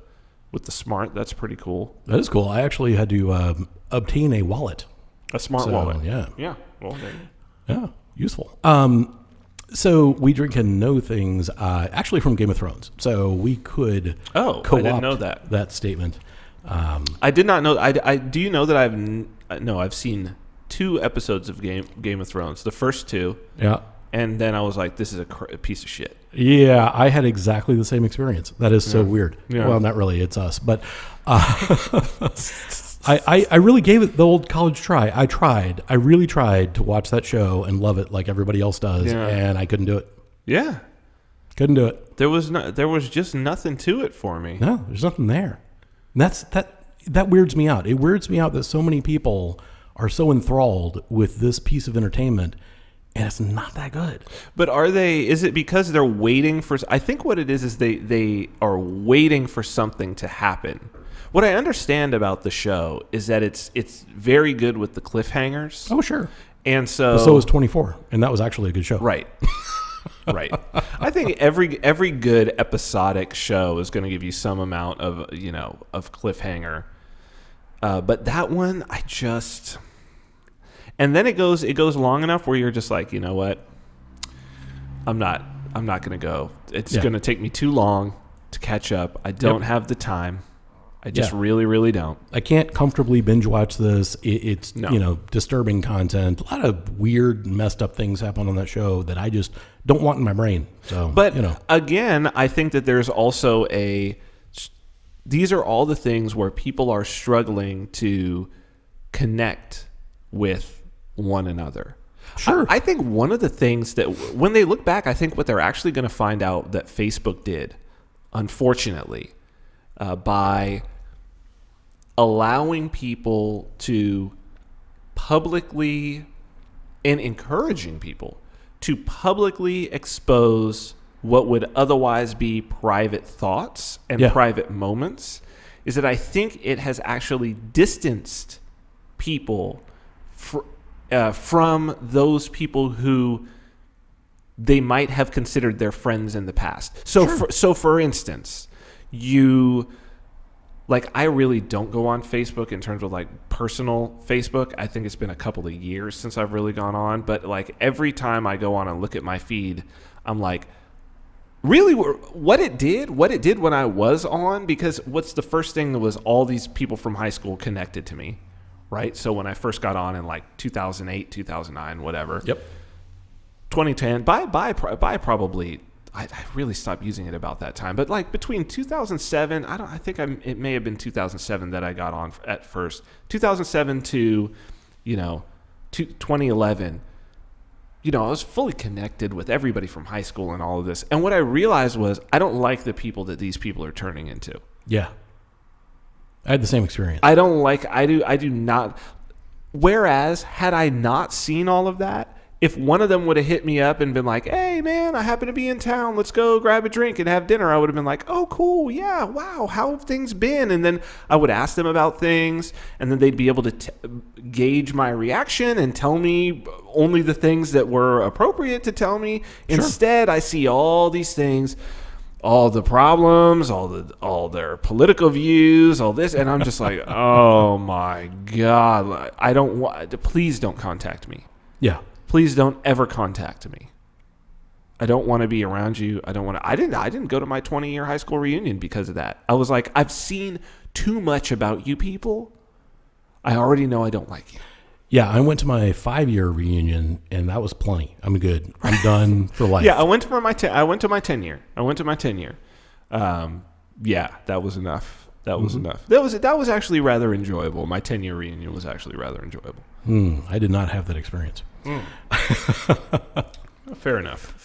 Smart. That's pretty cool. That is cool. I actually had to obtain a wallet. A smart wallet. Yeah. Yeah. Well, yeah. Useful. So we drink and know things actually from Game of Thrones. So we could co-opt I didn't know that statement. I did not know. I do you know that I've seen 2 episodes of Game of Thrones. The first 2. Yeah. And then I was like, this is a piece of shit. Yeah, I had exactly the same experience. That is so weird. Yeah. Well, not really. It's us. But I really gave it the old college try. I really tried to watch that show and love it like everybody else does, and I couldn't do it. Yeah. Couldn't do it. There was just nothing to it for me. No, there's nothing there. And that weirds me out. It weirds me out that so many people are so enthralled with this piece of entertainment, and it's not that good. But is it because they're waiting for, I think what it is they are waiting for something to happen. What I understand about the show is that it's very good with the cliffhangers. Oh, sure. And so is 24, and that was actually a good show. Right. Right. I think every good episodic show is going to give you some amount of, of cliffhanger. But that one, and then it goes long enough where you're just like, you know what? I'm not going to go. It's going to take me too long. to catch up. I don't have the time. I just Yeah. really, really don't. I can't comfortably binge watch this. It's No. disturbing content. A lot of weird, messed up things happen on that show that I just don't want in my brain. So, But again, I think that there's also these are all the things where people are struggling to connect with one another. Sure. I think one of the things that when they look back, I think what they're actually going to find out that Facebook did, unfortunately, by allowing people to publicly and encouraging people to publicly expose what would otherwise be private thoughts and private moments, is that I think it has actually distanced people from those people who they might have considered their friends in the past. So, for instance, I really don't go on Facebook in terms of personal Facebook. I think it's been a couple of years since I've really gone on. But every time I go on and look at my feed, I'm like, really, what it did when I was on, because what's the first thing that was all these people from high school connected to me, right? So when I first got on in 2008, 2009, whatever. Yep. 2010, by probably, I really stopped using it about that time. But between 2007, it may have been 2007 that I got on at first. 2007 to 2011. I was fully connected with everybody from high school and all of this. And what I realized was I don't like the people that these people are turning into. Yeah. I had the same experience. I do not. Whereas, had I not seen all of that, if one of them would have hit me up and been like, hey, man, I happen to be in town. Let's go grab a drink and have dinner. I would have been like, oh, cool. Yeah. Wow. How have things been? And then I would ask them about things, and then they'd be able to gauge my reaction and tell me only the things that were appropriate to tell me. Sure. Instead, I see all these things, all the problems, all their political views, all this. And I'm just like, oh, my God. Please don't contact me. Yeah. Please don't ever contact me. I don't want to be around you. I didn't go to my 20-year high school reunion because of that. I was like, I've seen too much about you people. I already know I don't like you. Yeah, I went to my 5-year reunion, and that was plenty. I'm good. I'm done for life. Yeah, I went to my 10-year. Yeah, that was enough. That was enough. That was actually rather enjoyable. My 10-year reunion was actually rather enjoyable. I did not have that experience. Fair enough.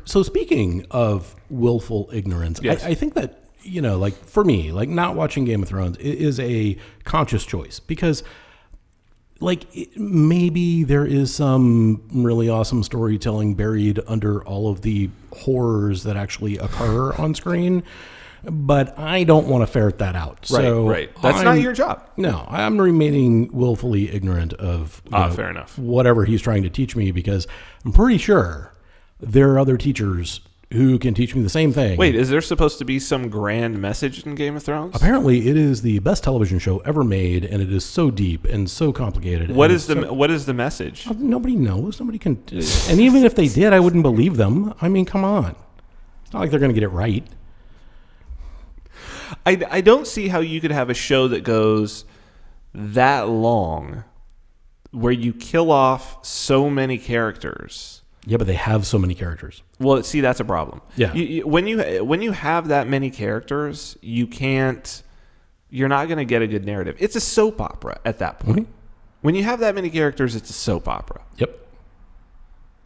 So speaking of willful ignorance, yes. I think that, for me, not watching Game of Thrones is a conscious choice because maybe there is some really awesome storytelling buried under all of the horrors that actually occur on screen. But I don't want to ferret that out. Right. That's not your job. No, I'm remaining willfully ignorant of fair enough. Whatever he's trying to teach me, because I'm pretty sure there are other teachers who can teach me the same thing. Wait, is there supposed to be some grand message in Game of Thrones? Apparently, it is the best television show ever made, and it is so deep and so complicated. What is the message? Nobody knows. Nobody can. And even if they did, I wouldn't believe them. I mean, come on. It's not like they're going to get it right. I don't see how you could have a show that goes that long where you kill off so many characters. Yeah, but they have so many characters. Well, see, that's a problem. Yeah. When you have that many characters, you're not going to get a good narrative. It's a soap opera at that point. Mm-hmm. When you have that many characters, it's a soap opera. Yep.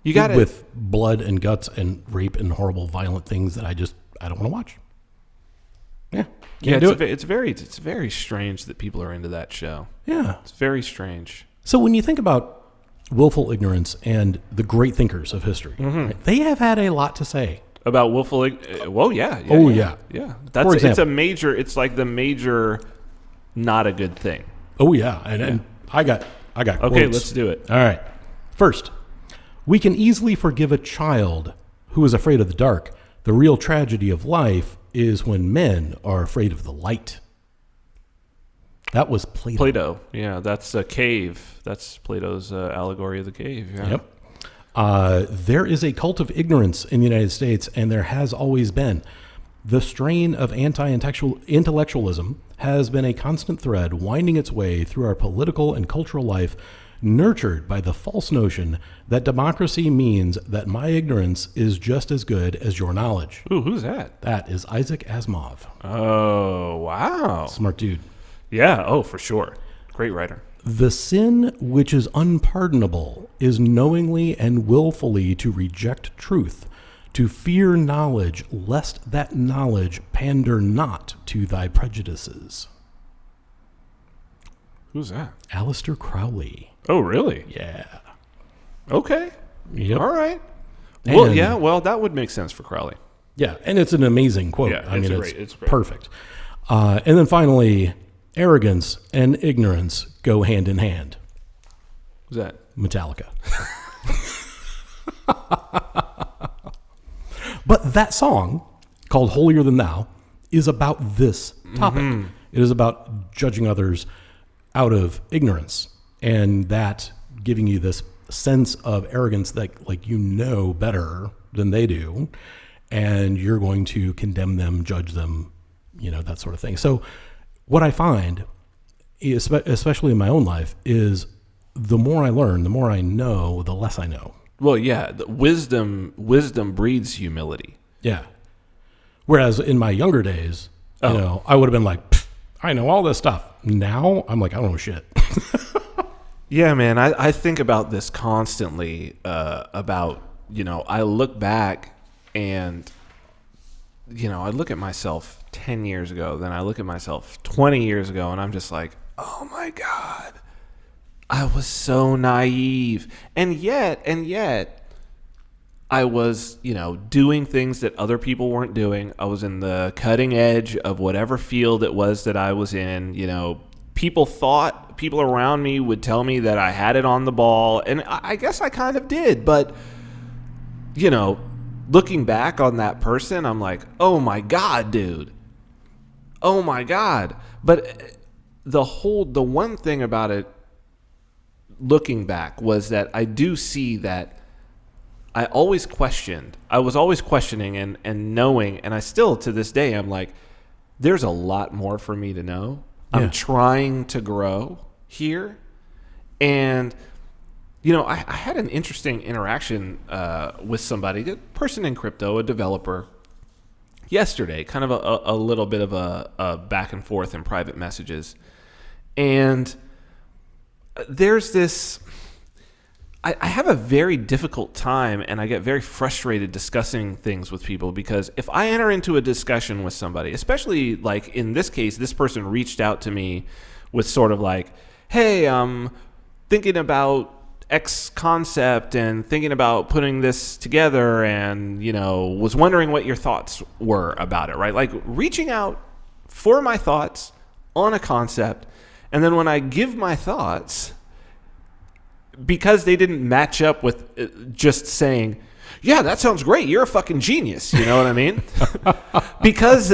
You got it with blood and guts and rape and horrible, violent things that I don't want to watch. Yeah. It's very strange that people are into that show. Yeah. It's very strange. So when you think about willful ignorance and the great thinkers of history, right, they have had a lot to say about willful. Well, yeah. Yeah. It's like the major, not a good thing. Oh yeah, and I got. Okay, quotes. let's do it. All right. First, we can easily forgive a child who is afraid of the dark. The real tragedy of life is when men are afraid of the light. That was Plato. Plato, yeah, that's a cave. That's Plato's allegory of the cave. Yeah. Yep. There is a cult of ignorance in the United States, and there has always been. The strain of anti-intellectualism has been a constant thread winding its way through our political and cultural life, nurtured by the false notion that democracy means that my ignorance is just as good as your knowledge. Ooh, who's that? That is Isaac Asimov. Oh, wow. Smart dude. Yeah, oh, for sure. Great writer. The sin which is unpardonable is knowingly and willfully to reject truth, to fear knowledge, lest that knowledge pander not to thy prejudices. Who's that? Aleister Crowley. Oh, really? Yeah. Okay. Yep. All right. And, Well, yeah, well, that would make sense for Crowley. Yeah, and it's an amazing quote. Yeah, I mean, it's great. Perfect. And then finally, arrogance and ignorance go hand in hand. Who's that? Metallica. But that song, called Holier Than Thou, is about this topic. Mm-hmm. It is about judging others out of ignorance, and that giving you this sense of arrogance that, like, you know better than they do, and you're going to condemn them, judge them, you know, that sort of thing. So what I find, especially in my own life, is the more I learn, the more I know, the less I know. Well, yeah, wisdom breeds humility. Yeah. Whereas in my younger days, you know, I would have been like, I know all this stuff. Now I'm like, I don't know shit. Yeah, man, I think about this constantly, about, you know, I look back and, you know, I look at myself 10 years ago, then I look at myself 20 years ago, and I'm just like, oh my God, I was so naive. And yet, I was, you know, doing things that other people weren't doing. I was in the cutting edge of whatever field it was that I was in. You know, people around me would tell me that I had it on the ball, and I guess I kind of did. But, you know, looking back on that person, I'm like, oh my God, dude. Oh my God. But the one thing about it, looking back, was that I do see that I was always questioning and knowing, and I still, to this day, I'm like, there's a lot more for me to know. Yeah. I'm trying to grow here. And, you know, I had an interesting interaction with somebody, a person in crypto, a developer, yesterday, kind of a little bit of a back and forth in private messages. And there's this, I have a very difficult time, and I get very frustrated discussing things with people, because if I enter into a discussion with somebody, especially like in this case, this person reached out to me with sort of like, hey, I'm thinking about X concept and thinking about putting this together, and, you know, was wondering what your thoughts were about it, right? Like reaching out for my thoughts on a concept. And then when I give my thoughts, because they didn't match up with just saying, yeah, that sounds great, you're a fucking genius, you know what I mean? because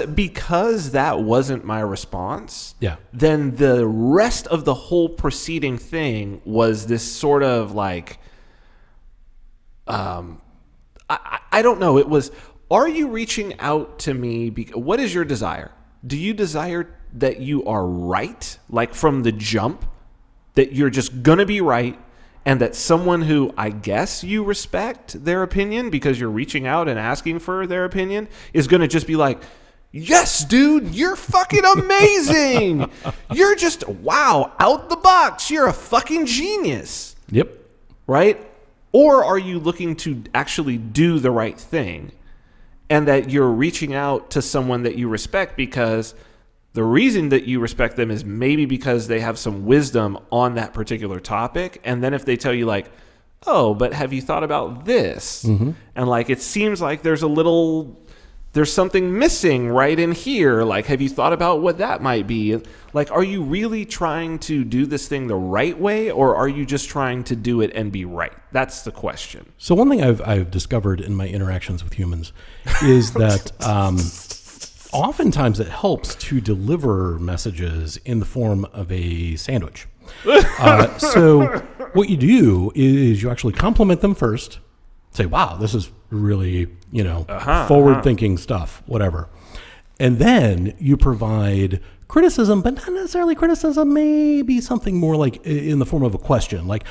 that wasn't my response, yeah, then the rest of the whole preceding thing was this sort of like, I don't know, it was, are you reaching out to me, what is your desire? Do you desire that you are right, like from the jump, that you're just gonna be right, and that someone who, I guess you respect their opinion because you're reaching out and asking for their opinion, is gonna just be like, yes, dude, you're fucking amazing. You're just, wow, out the box, you're a fucking genius. Yep. Right? Or are you looking to actually do the right thing, and that you're reaching out to someone that you respect because the reason that you respect them is maybe because they have some wisdom on that particular topic. And then if they tell you like, oh, but have you thought about this? Mm-hmm. And like, it seems like there's something missing right in here. Like, have you thought about what that might be? Like, are you really trying to do this thing the right way, or are you just trying to do it and be right? That's the question. So one thing I've discovered in my interactions with humans is that oftentimes it helps to deliver messages in the form of a sandwich. So what you do is you actually compliment them first, say, wow, this is really, forward-thinking stuff, whatever. And then you provide criticism, but not necessarily criticism, maybe something more like in the form of a question, like,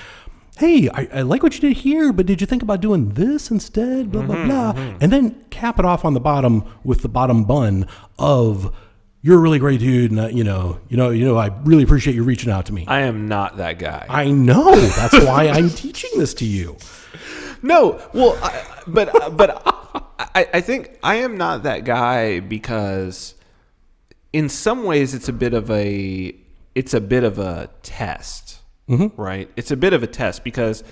hey, I like what you did here, but did you think about doing this instead? Blah, blah, blah. And then cap it off on the bottom with the bottom bun of, you're a really great dude, and I really appreciate you reaching out to me. I am not that guy. I know. That's why I'm teaching this to you. No, well, I think I am not that guy because in some ways it's a bit of a test, right? It's a bit of a test because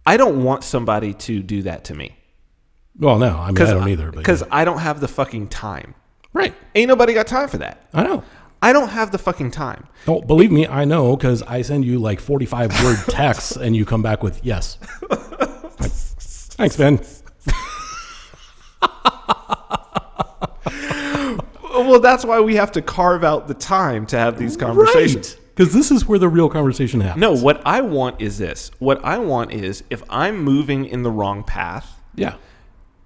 I don't want somebody to do that to me. Well, no, I mean, I don't either. Because I don't have the fucking time. Right. Ain't nobody got time for that. I know. I don't have the fucking time. Oh, believe me, I know, because I send you like 45-word texts and you come back with yes. Thanks, Ben. Well, that's why we have to carve out the time to have these conversations. Because this is where the real conversation happens. No, what I want is this. What I want is if I'm moving in the wrong path. Yeah.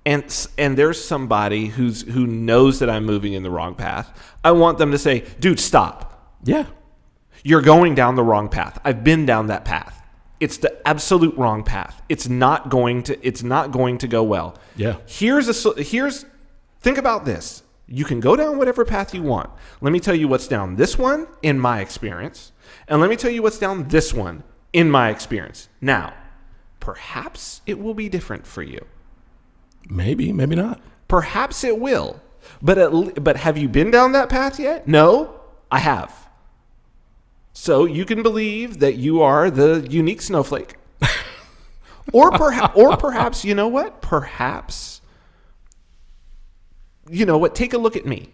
And there's somebody who knows that I'm moving in the wrong path. I want them to say, dude, stop. Yeah. You're going down the wrong path. I've been down that path. It's the absolute wrong path. It's not going to go well. Yeah. Think about this. You can go down whatever path you want. Let me tell you what's down this one in my experience. And let me tell you what's down this one in my experience. Now, perhaps it will be different for you. Maybe not. Perhaps it will. But have you been down that path yet? No, I have. So you can believe that you are the unique snowflake. or perhaps, you know what? Perhaps, you know what? Take a look at me.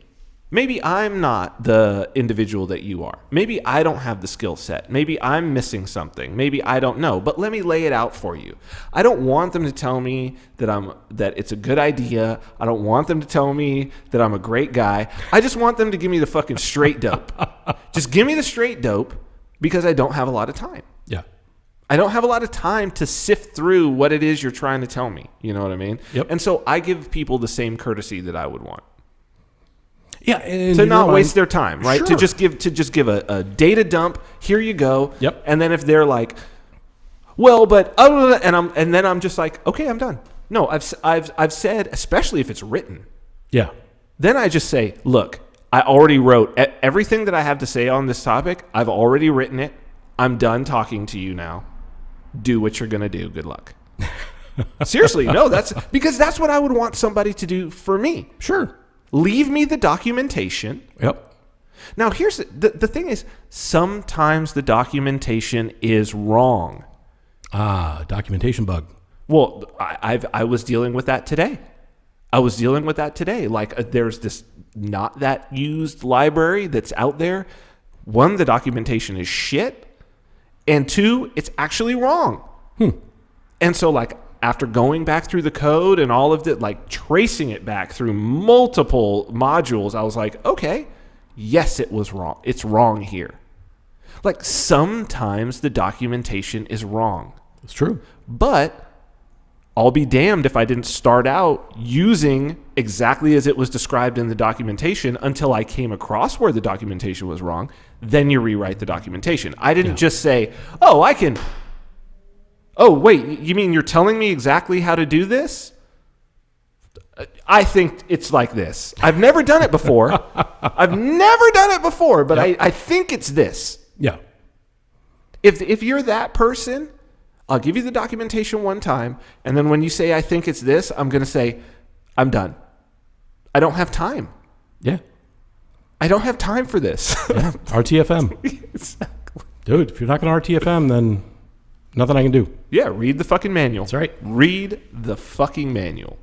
Maybe I'm not the individual that you are. Maybe I don't have the skill set. Maybe I'm missing something. Maybe I don't know. But let me lay it out for you. I don't want them to tell me that it's a good idea. I don't want them to tell me that I'm a great guy. I just want them to give me the fucking straight dope. Just give me the straight dope because I don't have a lot of time. Yeah. I don't have a lot of time to sift through what it is you're trying to tell me. You know what I mean? Yep. And so I give people the same courtesy that I would want. Yeah, and to not waste their time, right? Sure. To just give a data dump. Here you go. Yep. And then if they're like, well, but and then I'm just like, okay, I'm done. No, I've said, especially if it's written. Yeah. Then I just say, look, I already wrote everything that I have to say on this topic. I've already written it. I'm done talking to you now. Do what you're gonna do. Good luck. Seriously, no, that's what I would want somebody to do for me. Sure. Leave me the documentation. Yep. Now, here's the thing is, sometimes the documentation is wrong. Documentation bug. Well, I was dealing with that today. Like, there's this not that used library that's out there. One, the documentation is shit. And two, it's actually wrong. And so, like, after going back through the code and all of it, like tracing it back through multiple modules, I was like, okay, yes, it was wrong. It's wrong here. Like, sometimes the documentation is wrong. It's true. But I'll be damned if I didn't start out using exactly as it was described in the documentation until I came across where the documentation was wrong. Then you rewrite the documentation. I didn't just say, oh, wait, you mean you're telling me exactly how to do this? I think it's like this. I've never done it before. But I think it's this. Yeah. If you're that person, I'll give you the documentation one time, and then when you say I think it's this, I'm going to say, I'm done. I don't have time. Yeah. I don't have time for this. Yeah. RTFM. Exactly. Dude, if you're not going to RTFM, then nothing I can do. Yeah, read the fucking manual. That's right. Read the fucking manual.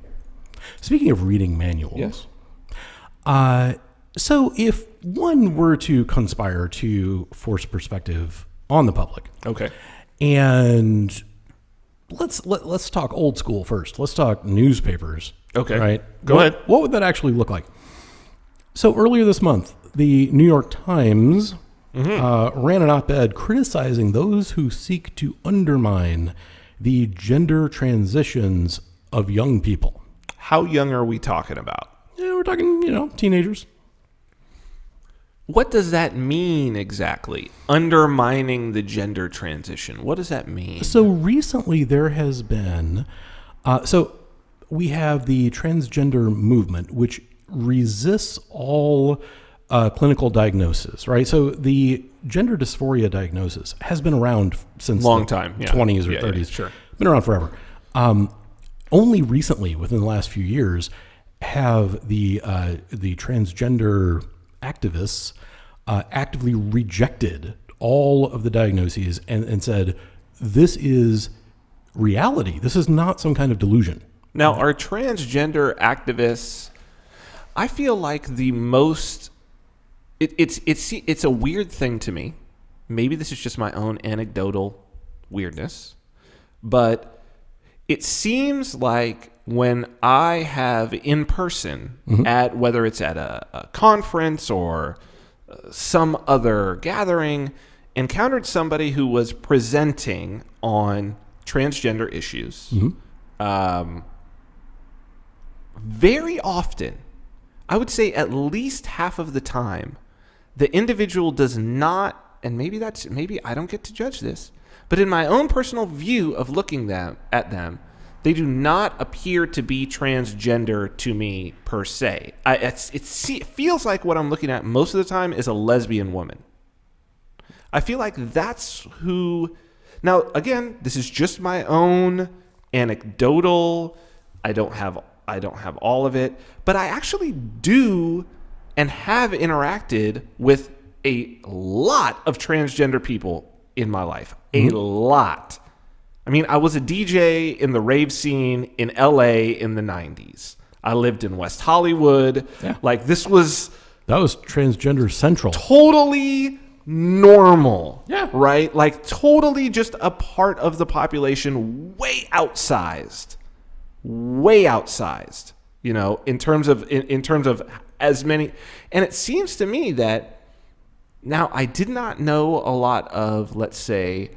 Speaking of reading manuals. Yes. So if one were to conspire to force perspective on the public. Okay. And let's talk old school first. Let's talk newspapers. Okay. Right? Go ahead. What would that actually look like? So earlier this month, the New York Times ran an op-ed criticizing those who seek to undermine the gender transitions of young people. How young are we talking about? Yeah, we're talking, teenagers. What does that mean exactly? Undermining the gender transition. What does that mean? So recently there has been, so we have the transgender movement, which resists all clinical diagnosis, right? So the gender dysphoria diagnosis has been around since long time, 20s or 30s. Yeah, sure. Been around forever. Only recently, within the last few years, have the transgender activists actively rejected all of the diagnoses and said, this is reality. This is not some kind of delusion. Now, are transgender activists, I feel like the most, it's a weird thing to me. Maybe this is just my own anecdotal weirdness, but it seems like when I have in person at, whether it's at a conference or some other gathering, encountered somebody who was presenting on transgender issues, very often, I would say at least half of the time, the individual does not, and maybe I don't get to judge this, but in my own personal view of looking at them, they do not appear to be transgender to me per se. It feels like what I'm looking at most of the time is a lesbian woman. I feel like that's who. Now, again, this is just my own anecdotal. I don't have all of it, but I actually do and have interacted with a lot of transgender people in my life. A lot. I mean, I was a DJ in the rave scene in LA in the 90s. I lived in West Hollywood. Yeah. Like, that was transgender central. Totally normal. Yeah. Right? Like, totally just a part of the population, way outsized, in terms of as many. And it seems to me that now I did not know a lot of, let's say,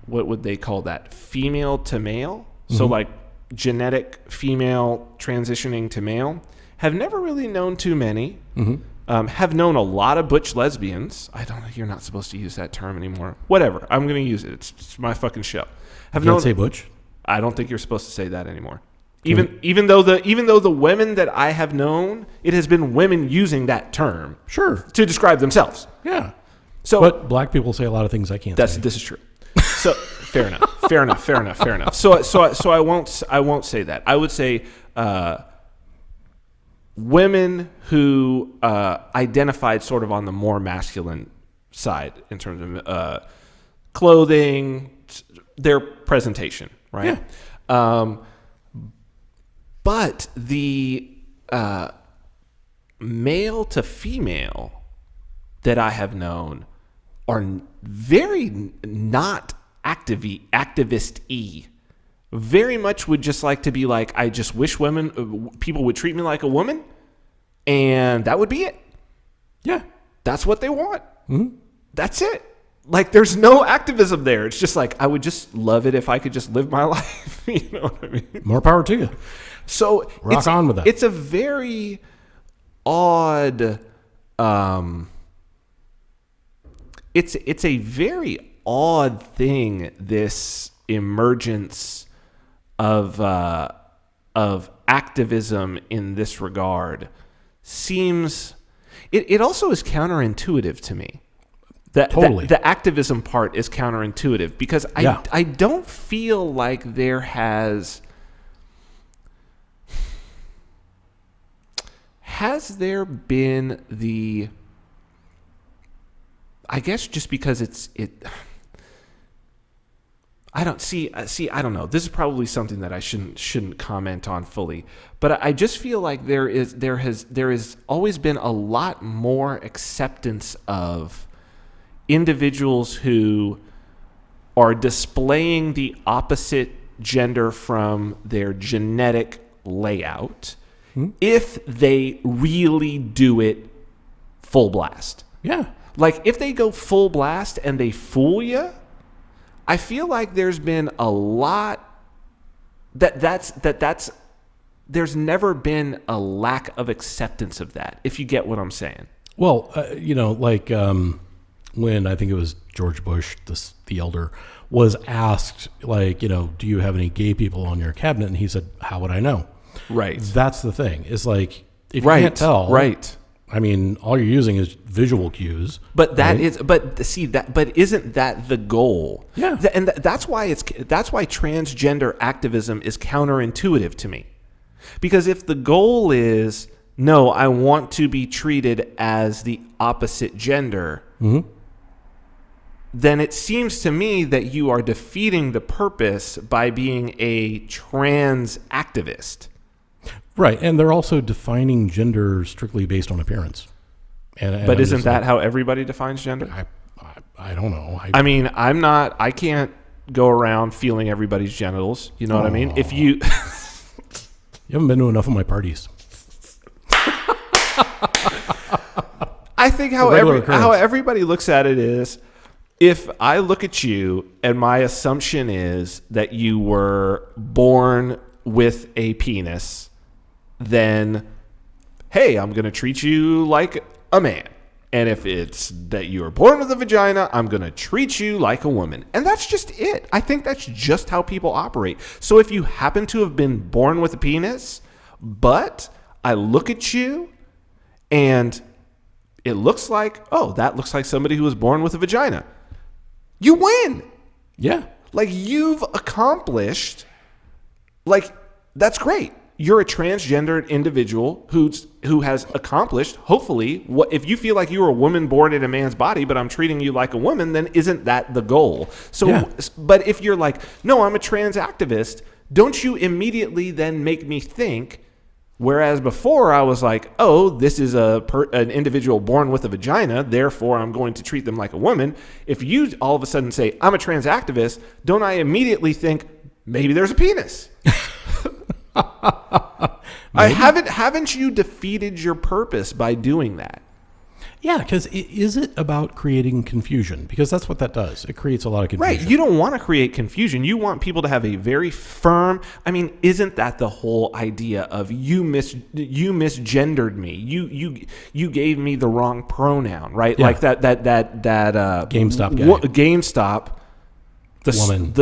what would they call that? Female to male. So like genetic female transitioning to male. Have never really known too many. Have known a lot of butch lesbians. I don't know. You're not supposed to use that term anymore. Whatever. I'm going to use it. It's my fucking show. Can't say butch? I don't think you're supposed to say that anymore. Even though the women that I have known, it has been women using that term. Sure. To describe themselves. Yeah. So, but black people say a lot of things I can't say. This is true. So fair enough. So I won't say that. I would say women who identified sort of on the more masculine side in terms of clothing, their presentation, right? Yeah. But the male to female that I have known are very not activist-y. Very much would just like to be like, I just wish people would treat me like a woman, and that would be it. Yeah. That's what they want. That's it. Like, there's no activism there. It's just like, I would just love it if I could just live my life. You know what I mean? More power to you. So rock on with that. It's a very odd. It's a very odd thing. This emergence of activism in this regard seems. It also is counterintuitive to me. Totally. The activism part is counterintuitive because I don't feel like there has there been the, I guess just because I don't know. This is probably something that I shouldn't comment on fully, but I just feel like there has always been a lot more acceptance of individuals who are displaying the opposite gender from their genetic layout if they really do it full blast. Yeah. Like, if they go full blast and they fool you, I feel like there's been a lot that's there's never been a lack of acceptance of that, if you get what I'm saying. Well, like when I think it was George Bush, the elder, was asked, like, do you have any gay people on your cabinet? And he said, how would I know? Right. That's the thing. It's like, if you can't tell, right. I mean, all you're using is visual cues. But but isn't that the goal? Yeah. And that's why transgender activism is counterintuitive to me. Because if the goal is, no, I want to be treated as the opposite gender, then it seems to me that you are defeating the purpose by being a trans activist. Right, and they're also defining gender strictly based on appearance. But isn't that how everybody defines gender? I don't know. I can't go around feeling everybody's genitals. You know what I mean? If you... You haven't been to enough of my parties. I think how everybody looks at it is, if I look at you and my assumption is that you were born with a penis, then, hey, I'm going to treat you like a man. And if it's that you were born with a vagina, I'm going to treat you like a woman. And that's just it. I think that's just how people operate. So if you happen to have been born with a penis, but I look at you and it looks like, oh, that looks like somebody who was born with a vagina, you win. Yeah. Like, you've accomplished, like, that's great. You're a transgendered individual who has accomplished, hopefully, what if you feel like you were a woman born in a man's body, but I'm treating you like a woman, then isn't that the goal? So, yeah. But if you're like, no, I'm a trans activist, don't you immediately then make me think, whereas before I was like, oh, this is an individual born with a vagina, therefore I'm going to treat them like a woman. If you all of a sudden say, I'm a trans activist, don't I immediately think, maybe there's a penis? Haven't you defeated your purpose by doing that? Yeah, because is it about creating confusion? Because that's what that does. It creates a lot of confusion. Right. You don't want to create confusion. You want people to have a very firm. I mean, isn't that the whole idea of you misgendered me? You gave me the wrong pronoun, right? Yeah. Like that GameStop guy. GameStop. Woman.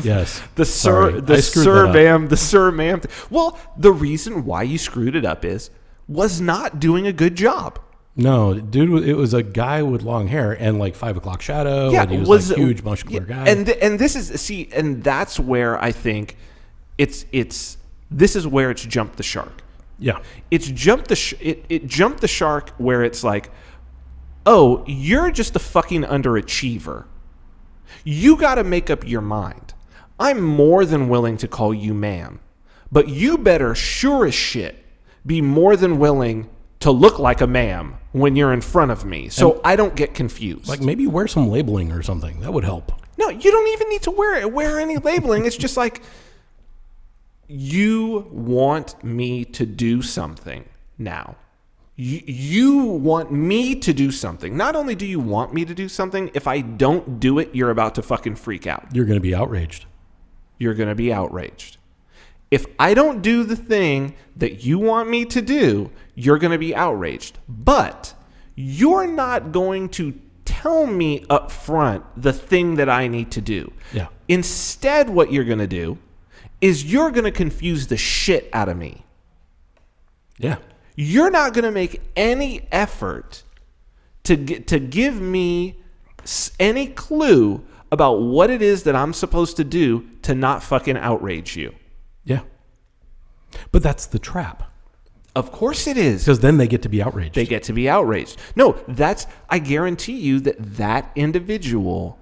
Yes. The sir, ma'am. Well, the reason why you screwed it up was not doing a good job. No, dude, it was a guy with long hair and like 5 o'clock shadow. Yeah, and he was like a huge muscular guy. And this is and that's where I think this is where it's jumped the shark. Yeah, it's jumped it jumped the shark where it's like, oh, you're just a fucking underachiever. You got to make up your mind. I'm more than willing to call you ma'am, but you better sure as shit be more than willing to look like a ma'am when you're in front of me, so I don't get confused. Like, maybe wear some labeling or something. That would help. No, you don't even need to wear any labeling. It's just like, you want me to do something now. You want me to do something. Not only do you want me to do something, if I don't do it, you're about to fucking freak out. You're going to be outraged. You're going to be outraged. If I don't do the thing that you want me to do, you're going to be outraged. But you're not going to tell me up front the thing that I need to do. Yeah. Instead, what you're going to do is you're going to confuse the shit out of me. Yeah. You're not going to make any effort to give me any clue about what it is that I'm supposed to do to not fucking outrage you. Yeah. But that's the trap. Of course it is. Because then they get to be outraged. They get to be outraged. No, I guarantee you that individual,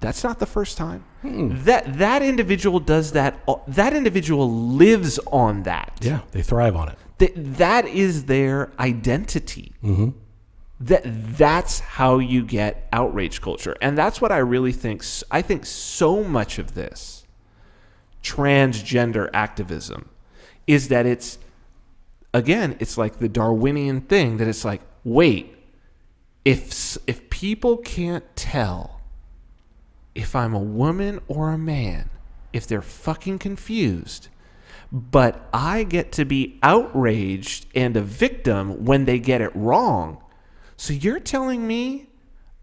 that's not the first time. That individual does that. That individual lives on that. Yeah, they thrive on it. That is their identity. Mm-hmm. That's how you get outrage culture. And that's what I really think. I think so much of this transgender activism is that it's like the Darwinian thing, that it's like, wait, if people can't tell if I'm a woman or a man, if they're fucking confused, but I get to be outraged and a victim when they get it wrong. So you're telling me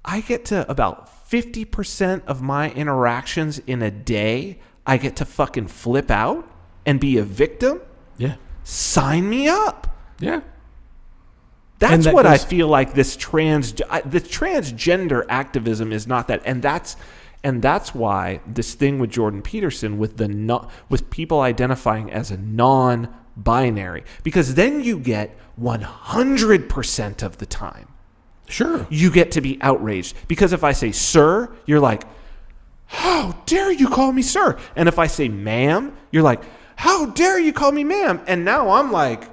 I get to about 50% of my interactions in a day, I get to fucking flip out and be a victim? Yeah. Sign me up. Yeah. That's that what I goes- feel like the transgender activism is not that. And that's why this thing with Jordan Peterson with with people identifying as a non-binary, because then you get 100% of the time. Sure. You get to be outraged. Because if I say sir, you're like, how dare you call me sir? And if I say ma'am, you're like, how dare you call me ma'am? And now I'm like,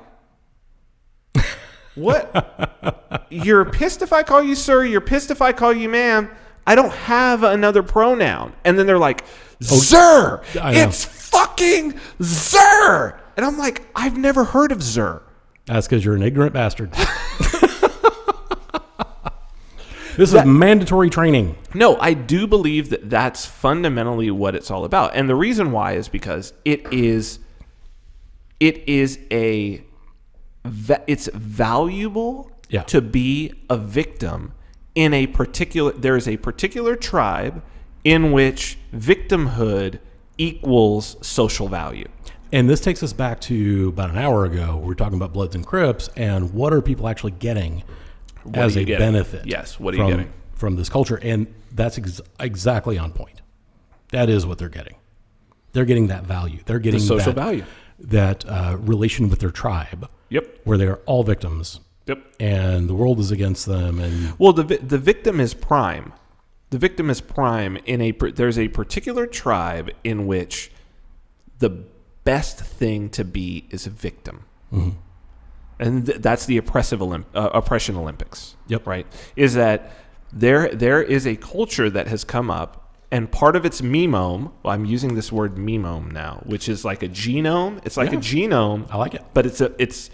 what? You're pissed if I call you sir. You're pissed if I call you ma'am. I don't have another pronoun. And then they're like, Zer. It's fucking Zer. And I'm like, I've never heard of Zer. That's because you're an ignorant bastard. This is mandatory training. No, I do believe that that's fundamentally what it's all about. And the reason why is because it's valuable to be a victim in there is a particular tribe in which victimhood equals social value. And this takes us back to about an hour ago. We were talking about Bloods and Crips and what are people actually getting as a benefit. Yes, what are you getting? From this culture. And that's exactly on point. That is what they're getting. They're getting that value. They're getting the social value. That relation with their tribe. Yep. Where they are all victims. Yep. And the world is against them. And well, the victim is prime. The victim is prime there's a particular tribe in which the best thing to be is a victim. Mm-hmm. And that's the oppression Olympics. Yep. Right. Is that there is a culture that has come up, and part of its memome. Well, I'm using this word memome now, which is like a genome. It's like a genome. I like it. But it's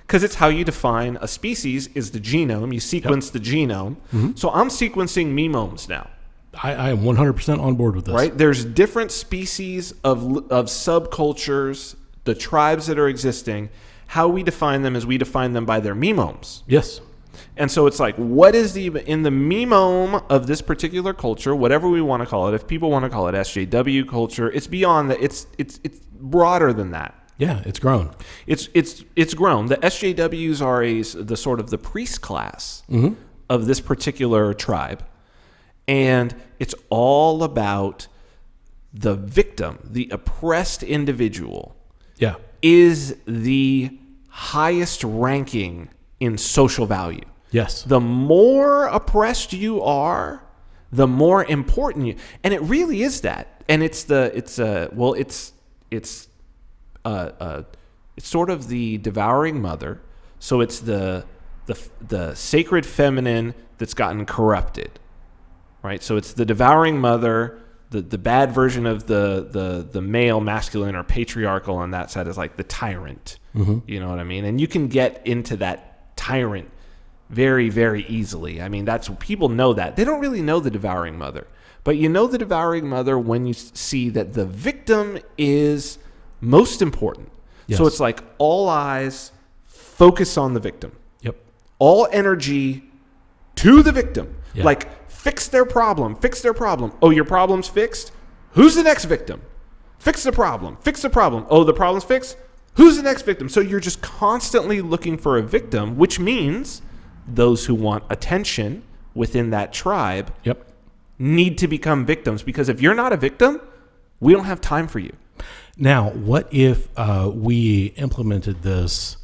because it's how you define a species is the genome. You sequence the genome. Mm-hmm. So I'm sequencing memomes now. I am 100% on board with this. Right. There's different species of subcultures, the tribes that are existing. How we define them is we define them by their memomes. Yes. And so it's like, what is in the memome of this particular culture, whatever we want to call it, if people want to call it SJW culture, it's beyond that. It's broader than that. Yeah, it's grown. It's grown. The SJWs are the sort of the priest class of this particular tribe. And it's all about the victim, the oppressed individual. Yeah. Is the highest ranking in social value. Yes. The more oppressed you are, the more important you. And it really is that. And it's sort of the devouring mother. So it's the sacred feminine that's gotten corrupted. Right? So it's the devouring mother. The bad version of the male masculine or patriarchal on that side is like the tyrant. Mm-hmm. You know what I mean? And you can get into that tyrant very, very easily. I mean, people know that. They don't really know the devouring mother. But you know the devouring mother when you see that the victim is most important. Yes. So it's like all eyes focus on the victim. Yep. All energy to the victim. Yeah. Like, fix their problem. Oh, your problem's fixed? Who's the next victim? Fix the problem. Oh, the problem's fixed? Who's the next victim? So you're just constantly looking for a victim, which means those who want attention within that tribe need to become victims. Because if you're not a victim, we don't have time for you. Now, what if we implemented this?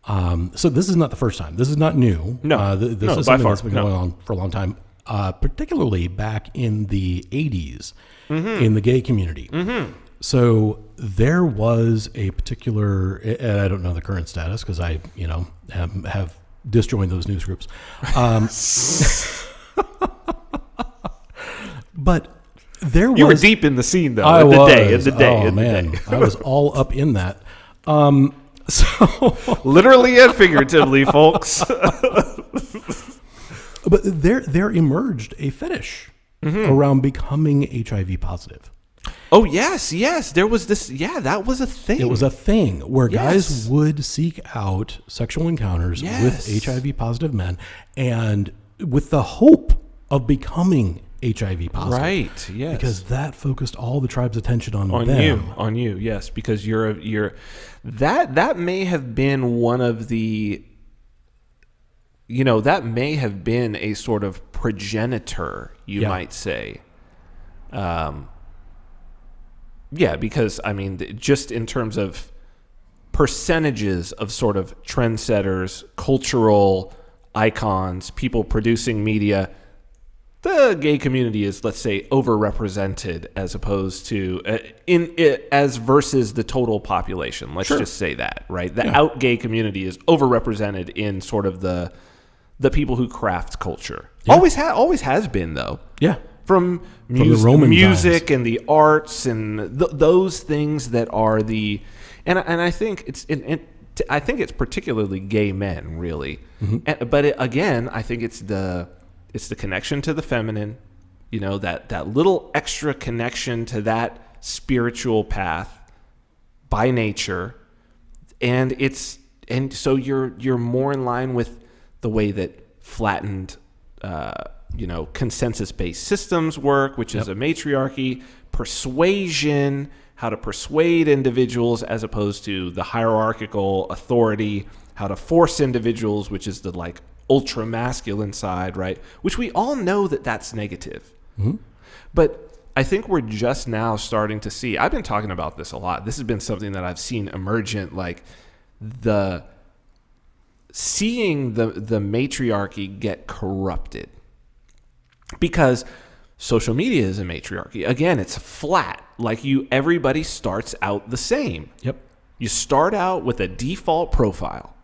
So this is not the first time. This is not new. No, this is something that's been going on for a long time. Particularly back in the 80s in the gay community. Mm-hmm. So there was a particular, and I don't know the current status because I, have disjoined those news groups. But there was... You were deep in the scene, though, in the day. I was all up in that. So literally and figuratively, folks. But there emerged a fetish around becoming HIV positive. Oh, yes. There was this. Yeah, that was a thing. It was a thing where Yes. guys would seek out sexual encounters Yes. with HIV positive men, and with the hope of becoming HIV positive. Right. Yes. Because that focused all the tribe's attention on on you. Yes, because you're that may have been one of the, that may have been a sort of progenitor, you might say. Because I mean, just in terms of percentages of sort of trendsetters, cultural icons, people producing media, the gay community is, let's say, overrepresented as opposed to as versus the total population. Let's just say that, right? The out gay community is overrepresented in sort of the people who craft culture. Yeah. Always has been, though. Yeah. From the Roman music times. and the arts and those things that are the, and I think I think it's particularly gay men, really. Mm-hmm. But again, I think it's the connection to the feminine, that little extra connection to that spiritual path by nature, and so you're more in line with the way that flattened, consensus-based systems work, which is a matriarchy, persuasion, how to persuade individuals as opposed to the hierarchical authority, how to force individuals, which is the ultra masculine side, right? Which we all know that that's negative. Mm-hmm. But I think we're just now starting to see, I've been talking about this a lot. This has been something that I've seen emergent, seeing the matriarchy get corrupted. Because social media is a matriarchy. Again, it's flat. Everybody starts out the same. Yep. You start out with a default profile.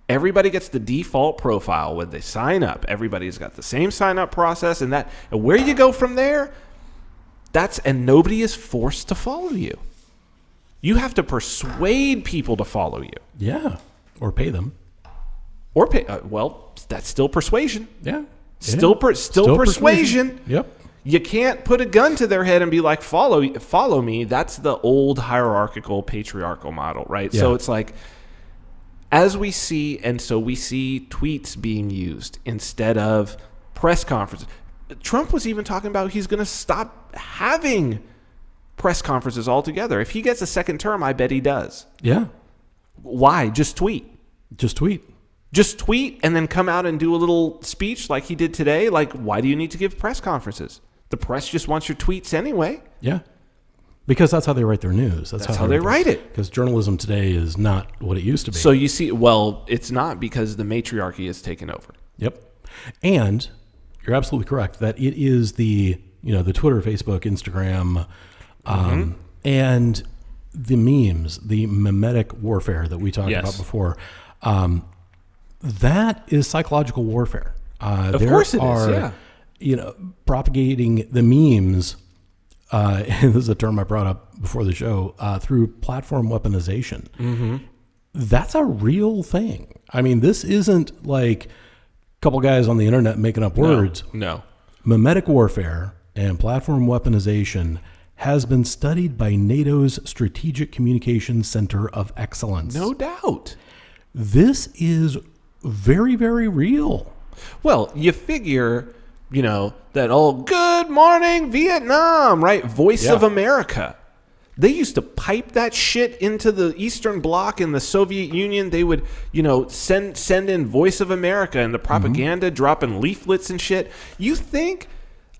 Everybody gets the default profile when they sign up. Everybody's got the same sign up process, and where you go from there, and nobody is forced to follow you. You have to persuade people to follow you. Yeah. Or pay them. Or pay. That's still persuasion. Yeah. Still persuasion. Yep. You can't put a gun to their head and be like, follow me. That's the old hierarchical, patriarchal model, right? Yeah. So it's as we see, and so we see tweets being used instead of press conferences. Trump was even talking about he's going to stop having press conferences altogether. If he gets a second term, I bet he does. Yeah. Why? Just tweet. Just tweet and then come out and do a little speech like he did today. Why do you need to give press conferences? The press just wants your tweets anyway. Yeah. Because that's how they write their news. That's how they write it. Because journalism today is not what it used to be. So you see, it's not, because the matriarchy has taken over. Yep. And you're absolutely correct that it is the Twitter, Facebook, Instagram, and the memes, the mimetic warfare that we talked about before. That is psychological warfare. Of course it is, yeah. Propagating the memes, and this is a term I brought up before the show, through platform weaponization. Mm-hmm. That's a real thing. I mean, this isn't a couple guys on the internet making up words. No. Mimetic warfare and platform weaponization has been studied by NATO's Strategic Communications Center of Excellence. No doubt. This is very, very real. Well, you figure, that old good morning Vietnam, right? Voice of America. They used to pipe that shit into the Eastern Bloc in the Soviet Union. They would, send in Voice of America and the propaganda, dropping leaflets and shit. You think,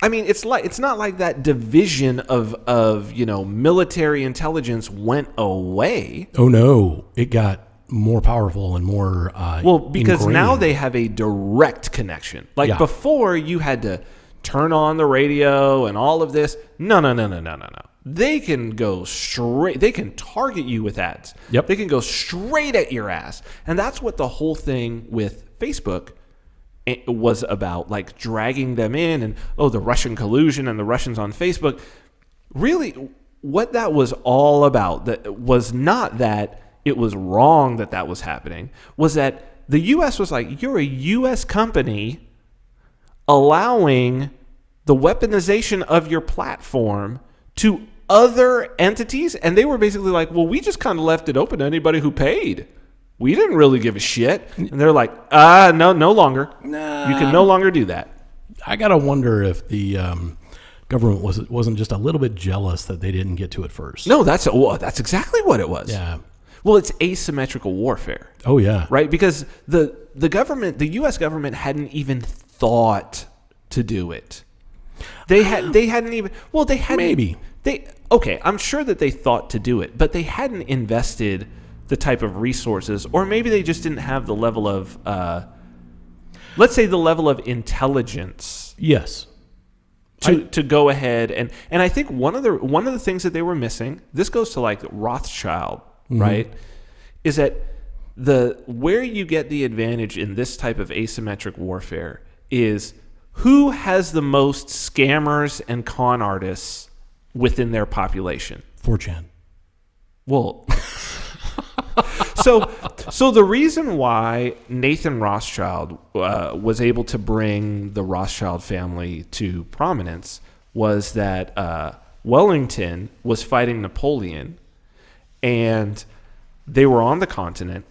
it's not like that division of military intelligence went away. Oh no, it got more powerful and more because ingrained. Now they have a direct connection. Before, you had to turn on the radio and all of this. No. They can go straight. They can target you with ads. Yep. They can go straight at your ass. And that's what the whole thing with Facebook was about, dragging them in and, the Russian collusion and the Russians on Facebook. Really, what that was all about, that was not that it was wrong that was happening, was that the U.S. was you're a U.S. company allowing the weaponization of your platform to other entities, and they were basically like, well, we just kind of left it open to anybody who paid. We didn't really give a shit. And they're like, no longer. Nah. You can no longer do that. I gotta wonder if the government wasn't just a little bit jealous that they didn't get to it first. No, that's exactly what it was. Yeah. Well, it's asymmetrical warfare. Oh yeah. Right? Because the government, the U.S. government, hadn't even thought to do it. They hadn't even. Well, they hadn't. Maybe. Okay, I'm sure that they thought to do it, but they hadn't invested the type of resources, or maybe they just didn't have the level of, let's say, the level of intelligence. Yes. To go ahead and I think one of the things that they were missing. This goes to like Rothschild, right? Is that where you get the advantage in this type of asymmetric warfare is who has the most scammers and con artists within their population. 4chan. Well, so the reason why Nathan Rothschild was able to bring the Rothschild family to prominence was that Wellington was fighting Napoleon, and they were on the continent,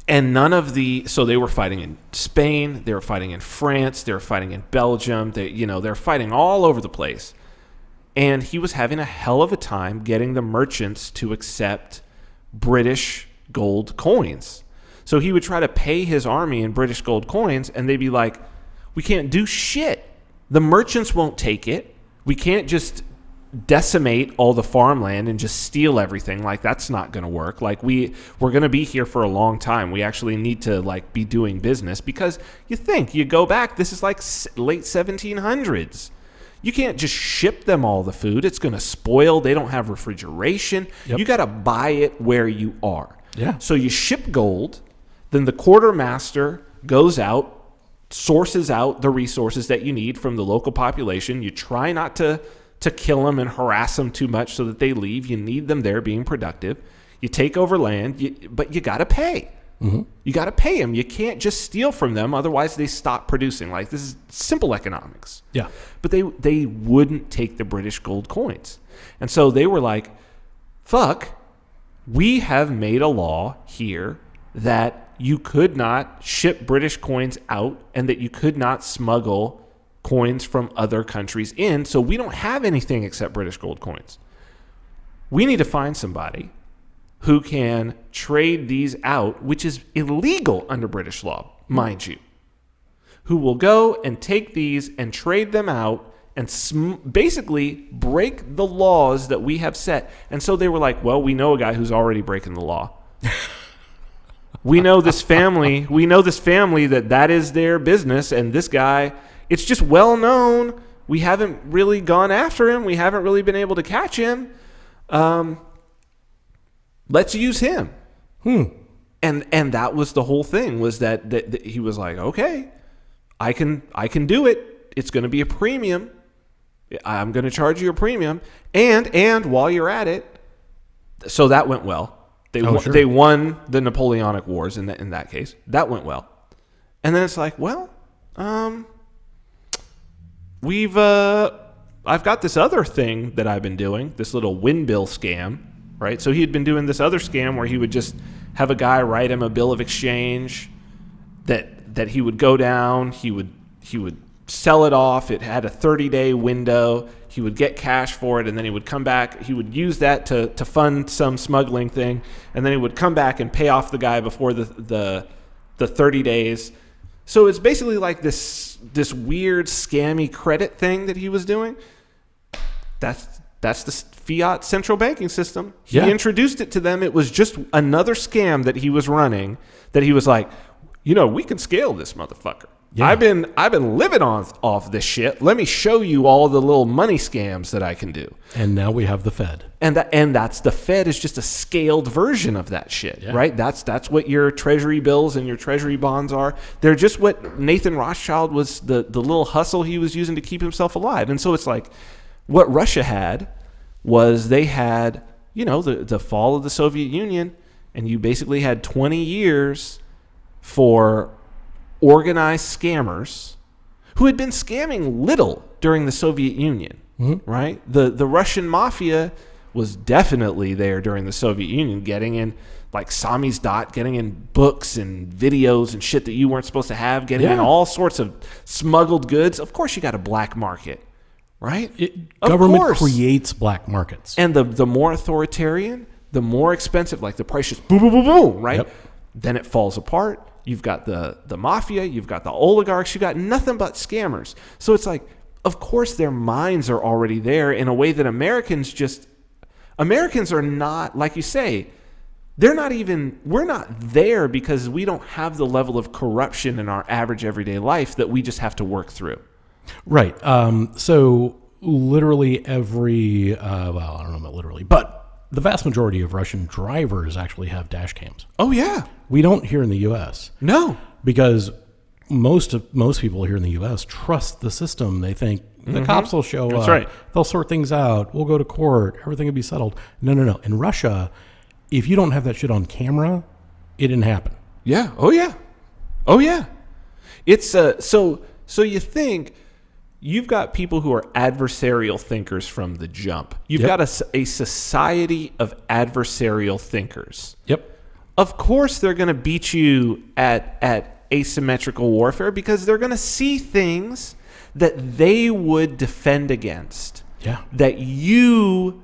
and so they were fighting in Spain, they were fighting in France, they were fighting in Belgium, they're fighting all over the place. And he was having a hell of a time getting the merchants to accept British gold coins. So he would try to pay his army in British gold coins, and they'd be like, we can't do shit. The merchants won't take it. We can't just decimate all the farmland and just steal everything. Like, that's not going to work. Like, we're going to be here for a long time. We actually need to like be doing business, because you go back, this is like late 1700s. You can't just ship them all the food. It's going to spoil. They don't have refrigeration. Yep. You got to buy it where you are. Yeah. So you ship gold, then the quartermaster goes out, sources out the resources that you need from the local population. You try not to kill them and harass them too much so that they leave. You need them there being productive. You take over land, but you got to pay. Mm-hmm. You got to pay them. You can't just steal from them. Otherwise, they stop producing. Like, this is simple economics. Yeah. But they wouldn't take the British gold coins. And so they were like, fuck, we have made a law here that you could not ship British coins out and that you could not smuggle coins from other countries in. So we don't have anything except British gold coins. We need to find somebody who can trade these out, which is illegal under British law, mind you, who will go and take these and trade them out and basically break the laws that we have set. And so they were like, well, we know a guy who's already breaking the law. We know this family that is their business, and this guy, it's just well known. We haven't really gone after him. We haven't really been able to catch him. Let's use him. And that was the whole thing, was that he was like, okay, I can do it. It's going to be a premium. I'm going to charge you a premium. And while you're at it, so that went well. They won the Napoleonic Wars in that case. That went well. And then it's like, well, I've got this other thing that I've been doing, this little windmill scam. Right, so he had been doing this other scam where he would just have a guy write him a bill of exchange that he would go down, he would sell it off. It had a 30-day window. He would get cash for it, and then he would come back. He would use that to fund some smuggling thing, and then he would come back and pay off the guy before the 30 days. So it's basically like this weird scammy credit thing that he was doing. That's the fiat central banking system. He introduced it to them. It was just another scam that he was running, that he was like, we can scale this motherfucker. Yeah. I've been living off this shit. Let me show you all the little money scams that I can do. And now we have the Fed. And that's the Fed is just a scaled version of that shit, right? That's what your treasury bills and your treasury bonds are. They're just what Nathan Rothschild was, the little hustle he was using to keep himself alive. And so it's like, what Russia had was they had, the fall of the Soviet Union, and you basically had 20 years for organized scammers who had been scamming little during the Soviet Union. right? The Russian mafia was definitely there during the Soviet Union, getting in like samizdat, getting in books and videos and shit that you weren't supposed to have, getting in all sorts of smuggled goods. Of course, you got a black market, right? Government creates black markets. And the more authoritarian, the more expensive, like the price just boom, boom, boom, boom, right? Yep. Then it falls apart. You've got the mafia, you've got the oligarchs, you've got nothing but scammers. So it's like, of course, their minds are already there in a way that Americans are not, like you say, we're not there because we don't have the level of corruption in our average everyday life that we just have to work through. Right. So literally every, well, I don't know about literally, but the vast majority of Russian drivers actually have dash cams. Oh, yeah. We don't here in the U.S. No. Because most people here in the U.S. trust the system. They think the cops will show That's up. right. They'll sort things out. We'll go to court. Everything will be settled. No. In Russia, if you don't have that shit on camera, it didn't happen. Yeah. Oh, yeah. Oh, yeah. It's so you think you've got people who are adversarial thinkers from the jump. You've got a society of adversarial thinkers. Yep. Of course, they're going to beat you at asymmetrical warfare because they're going to see things that they would defend against. Yeah. That you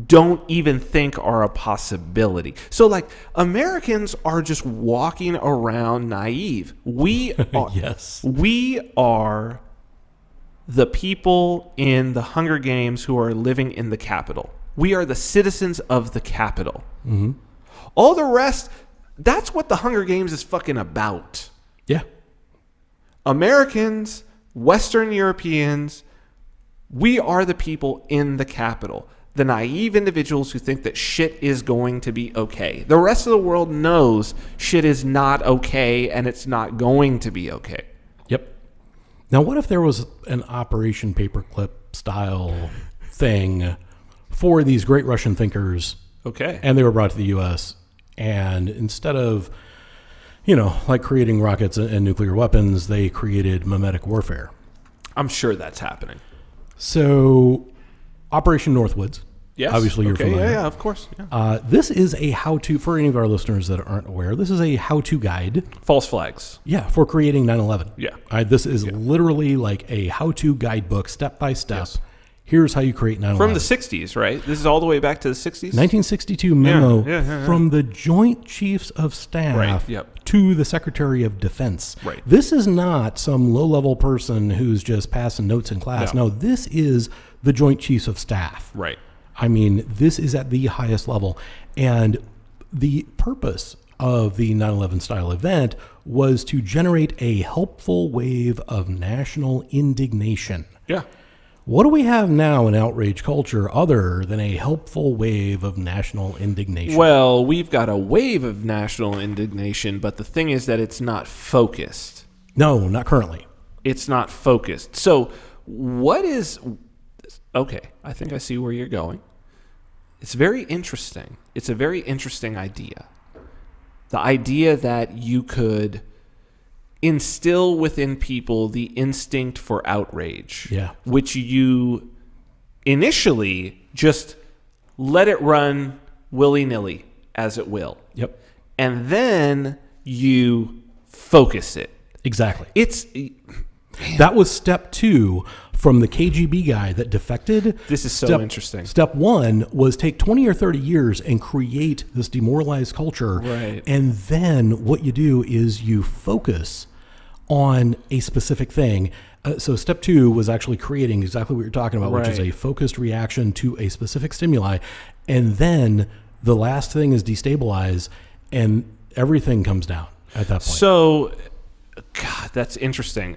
don't even think are a possibility. So, like, Americans are just walking around naive. We are, Yes. We are the people in the Hunger Games who are living in the Capitol. We are the citizens of the Capitol. Mm-hmm. All the rest, that's what the Hunger Games is fucking about. Yeah. Americans, Western Europeans, we are the people in the Capitol. The naive individuals who think that shit is going to be okay. The rest of the world knows shit is not okay and it's not going to be okay. Yep. Now, what if there was an Operation Paperclip style thing for these great Russian thinkers? Okay. And they were brought to the U.S. And instead of, like creating rockets and nuclear weapons, they created mimetic warfare. I'm sure that's happening. So, Operation Northwoods. Yes. Obviously, you're familiar. Yeah, of course. Yeah. This is a how-to, for any of our listeners that aren't aware, this is a how-to guide. False flags. Yeah, for creating 9/11. Yeah. This is literally like a how-to guidebook, step-by-step. Yes. Here's how you create 9/11. From the 60s, right? This is all the way back to the 60s? 1962 memo Yeah. from the Joint Chiefs of Staff to the Secretary of Defense. Right. This is not some low-level person who's just passing notes in class. No, this is the Joint Chiefs of Staff. Right. I mean, this is at the highest level. And the purpose of the 9/11 style event was to generate a helpful wave of national indignation. Yeah. What do we have now in outrage culture other than a helpful wave of national indignation? Well, we've got a wave of national indignation, but the thing is that it's not focused. No, not currently. It's not focused. So what is... Okay, I think I see where you're going. It's very interesting. It's a very interesting idea. The idea that you could instill within people the instinct for outrage, which you initially just let it run willy-nilly as it will. Yep. And then you focus it. Exactly. That was step 2 from the KGB guy that defected. This is so interesting. Step 1 was take 20 or 30 years and create this demoralized culture. Right. And then what you do is you focus on a specific thing. So step 2 was actually creating exactly what you're talking about, which is a focused reaction to a specific stimuli. And then the last thing is destabilize, and everything comes down at that point. So, God, that's interesting.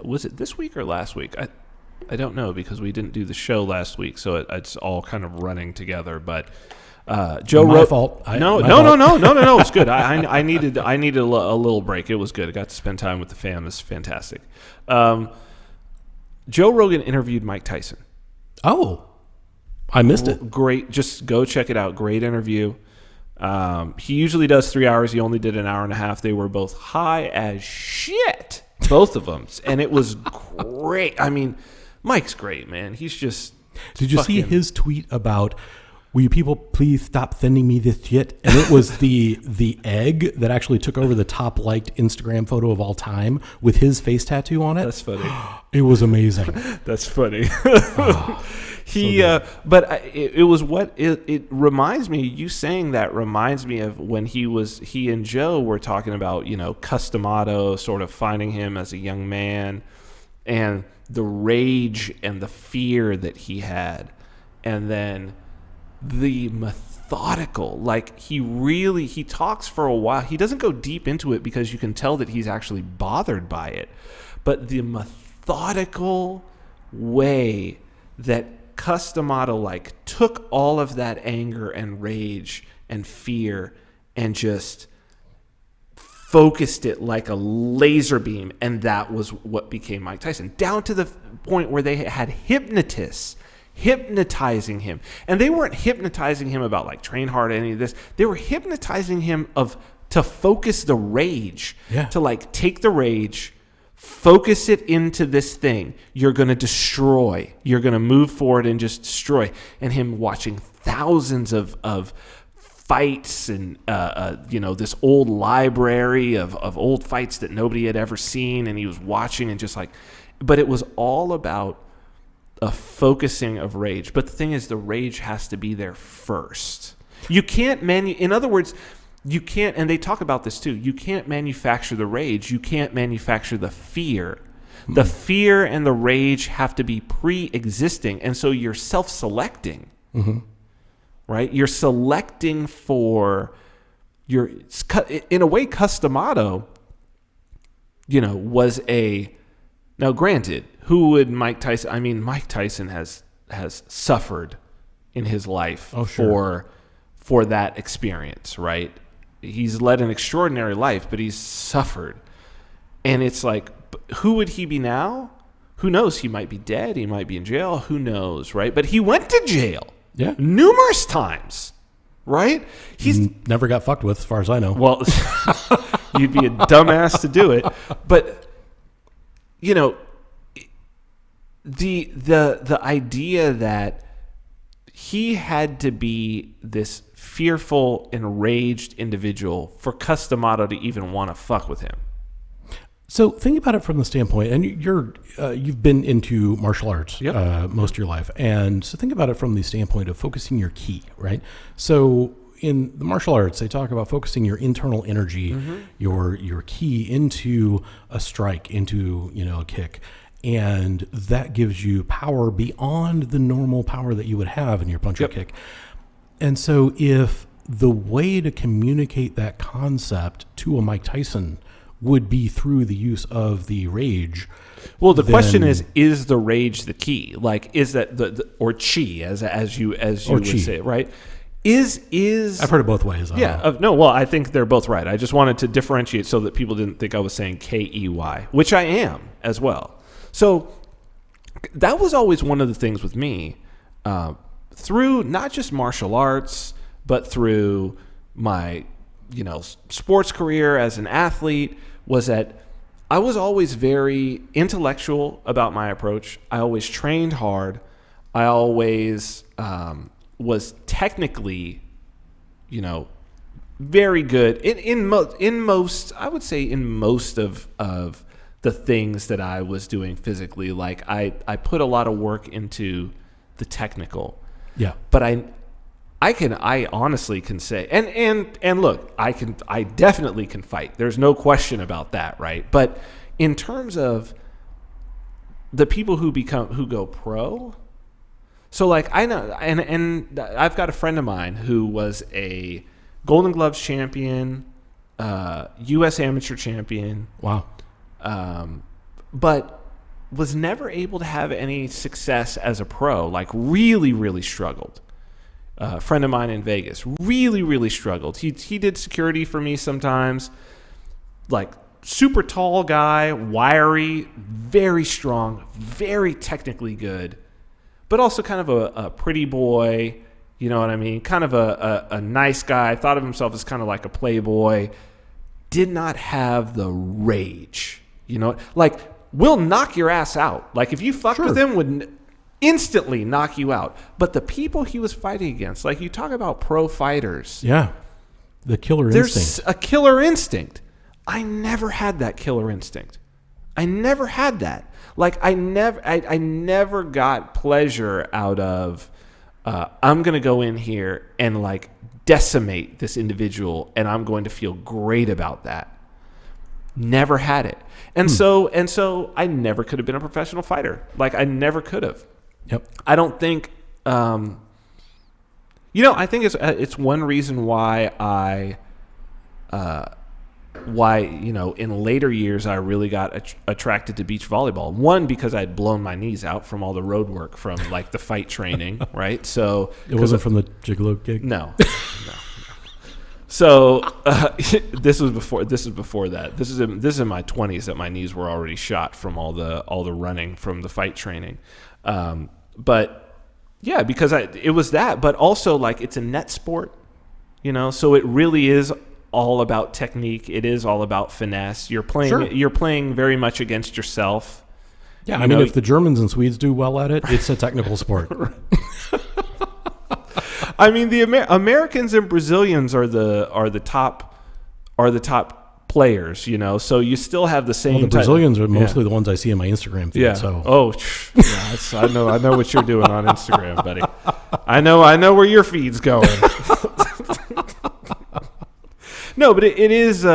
Was it this week or last week? I don't know because we didn't do the show last week, so it's all kind of running together. But Joe My fault. No. It's good. I needed a little break. It was good. I got to spend time with the fam. It's fantastic. Joe Rogan interviewed Mike Tyson. Oh, I missed it. Great. Just go check it out. Great interview. He usually does 3 hours. He only did an hour and a half. They were both high as shit, both of them. And it was great. I mean, Mike's great, man. He's just. Did you see his tweet about, will you people please stop sending me this shit? And it was the egg that actually took over the top liked Instagram photo of all time with his face tattoo on it. That's funny. It was amazing. That's funny. But it was what it reminds me. You saying that reminds me of when he and Joe were talking about, Customato, sort of finding him as a young man, and the rage and the fear that he had, and then the methodical, like he talks for a while. He doesn't go deep into it because you can tell that he's actually bothered by it, but the methodical way that Customato took all of that anger and rage and fear and just focused it like a laser beam, and that was what became Mike Tyson, down to the point where they had hypnotists hypnotizing him. And they weren't hypnotizing him about train hard or any of this. They were hypnotizing him to focus the rage, to take the rage, focus it into this thing you're going to destroy. You're going to move forward and just destroy. And him watching thousands of fights and this old library of old fights that nobody had ever seen, and he was watching and just but it was all about a focusing of rage. But the thing is, the rage has to be there first. You can't in other words, you can't, and they talk about this too, you can't manufacture the rage, you can't manufacture the fear. The fear and the rage have to be pre-existing, and so you're self-selecting. Right? You're selecting for in a way, Customato, was now granted, who would Mike Tyson, Mike Tyson has suffered in his life for that experience, right? He's led an extraordinary life, but he's suffered. And it's who would he be now? Who knows? He might be dead. He might be in jail. Who knows, right? But he went to jail. Yeah, numerous times, right? He's never got fucked with, as far as I know. Well, you'd be a dumbass to do it, but the idea that he had to be this fearful, enraged individual for Customato to even want to fuck with him. So think about it from the standpoint, and you've been into martial arts most of your life, and so think about it from the standpoint of focusing your ki, right? So in the martial arts, they talk about focusing your internal energy, your ki into a strike, into a kick, and that gives you power beyond the normal power that you would have in your punch or kick. And so if the way to communicate that concept to a Mike Tyson would be through the use of the rage. Well, the question is the rage the key? Is that or chi, as you would say, right? Is I've heard it both ways. I think they're both right. I just wanted to differentiate so that people didn't think I was saying Key, which I am as well. So that was always one of the things with me, through not just martial arts, but through my sports career as an athlete, was that I was always very intellectual about my approach. I always trained hard. I always was technically, very good in most. I would say in most of the things that I was doing physically. I put a lot of work into the technical. Yeah. But I honestly can say, and look, I definitely can fight. There's no question about that, right? But in terms of the people who go pro, so I know, and I've got a friend of mine who was a Golden Gloves champion, U.S. amateur champion. Wow. But was never able to have any success as a pro. Really, really struggled. A friend of mine in Vegas really, really struggled. He did security for me sometimes. Super tall guy, wiry, very strong, very technically good, but also kind of a pretty boy. You know what I mean? Kind of a nice guy. Thought of himself as kind of like a playboy. Did not have the rage. will knock your ass out. Like, if you fucked Sure. with him, would instantly knock you out. But the people he was fighting against, like, you talk about pro fighters. Yeah. The killer There's instinct. a killer instinct. I never had that killer instinct. I never had that. Like, I never got pleasure out of, I'm going to go in here and, like, decimate this individual, and I'm going to feel great about that. Never had it. And so I never could have been a professional fighter. Like, I never could have. Yep. I don't think, I think it's one reason why in later years I really got attracted to beach volleyball. One, because I'd blown my knees out from all the road work from, like, the fight training, right? So It wasn't from the Gigolo gig? no. So this is before that. This is in my 20s that my knees were already shot from all the running from the fight training. But yeah, because it was that, but also, like, it's a net sport, so it really is all about technique. It is all about finesse. You're playing very much against yourself. Yeah, I mean, if the Germans and Swedes do well at it, it's a technical sport. I mean, the Americans and Brazilians are the top players, So you still have the same. Well, the Brazilians are mostly the ones I see in my Instagram feed. Yeah. So. Oh, yeah, I know what you're doing on Instagram, buddy. I know where your feed's going. No, but it is,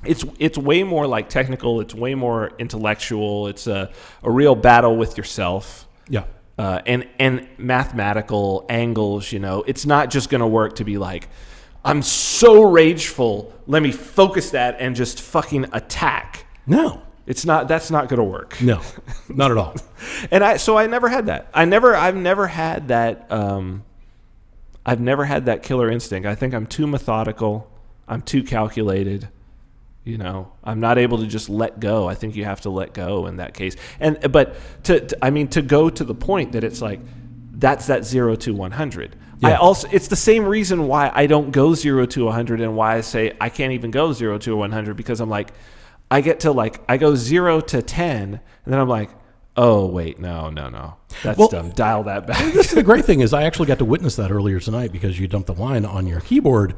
it's way more, like, technical. It's way more intellectual. It's a real battle with yourself. Yeah. And mathematical angles, It's not just going to work to be like, I'm so rageful, let me focus that and just fucking attack. No. It's not. That's not going to work. No, not at all. And I never had that. I've never had that. I've never had that killer instinct. I think I'm too methodical. I'm too calculated. I'm not able to just let go. I think you have to let go in that case. But to go to the point that it's like, that's that 0 to 100. Yeah. It's the same reason why I don't go 0 to 100 and why I say I can't even go 0 to 100, because I'm like, I go 0 to 10 and then I'm like, oh wait, no. That's dumb. Dial that back. This is the great thing is I actually got to witness that earlier tonight because you dumped the wine on your keyboard,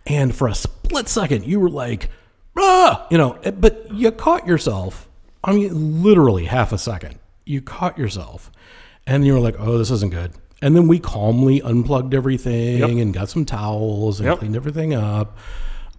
and for a split second you were like, but you caught yourself. I mean, literally half a second. You caught yourself, and you were like, "Oh, this isn't good." And then we calmly unplugged everything and got some towels and cleaned everything up.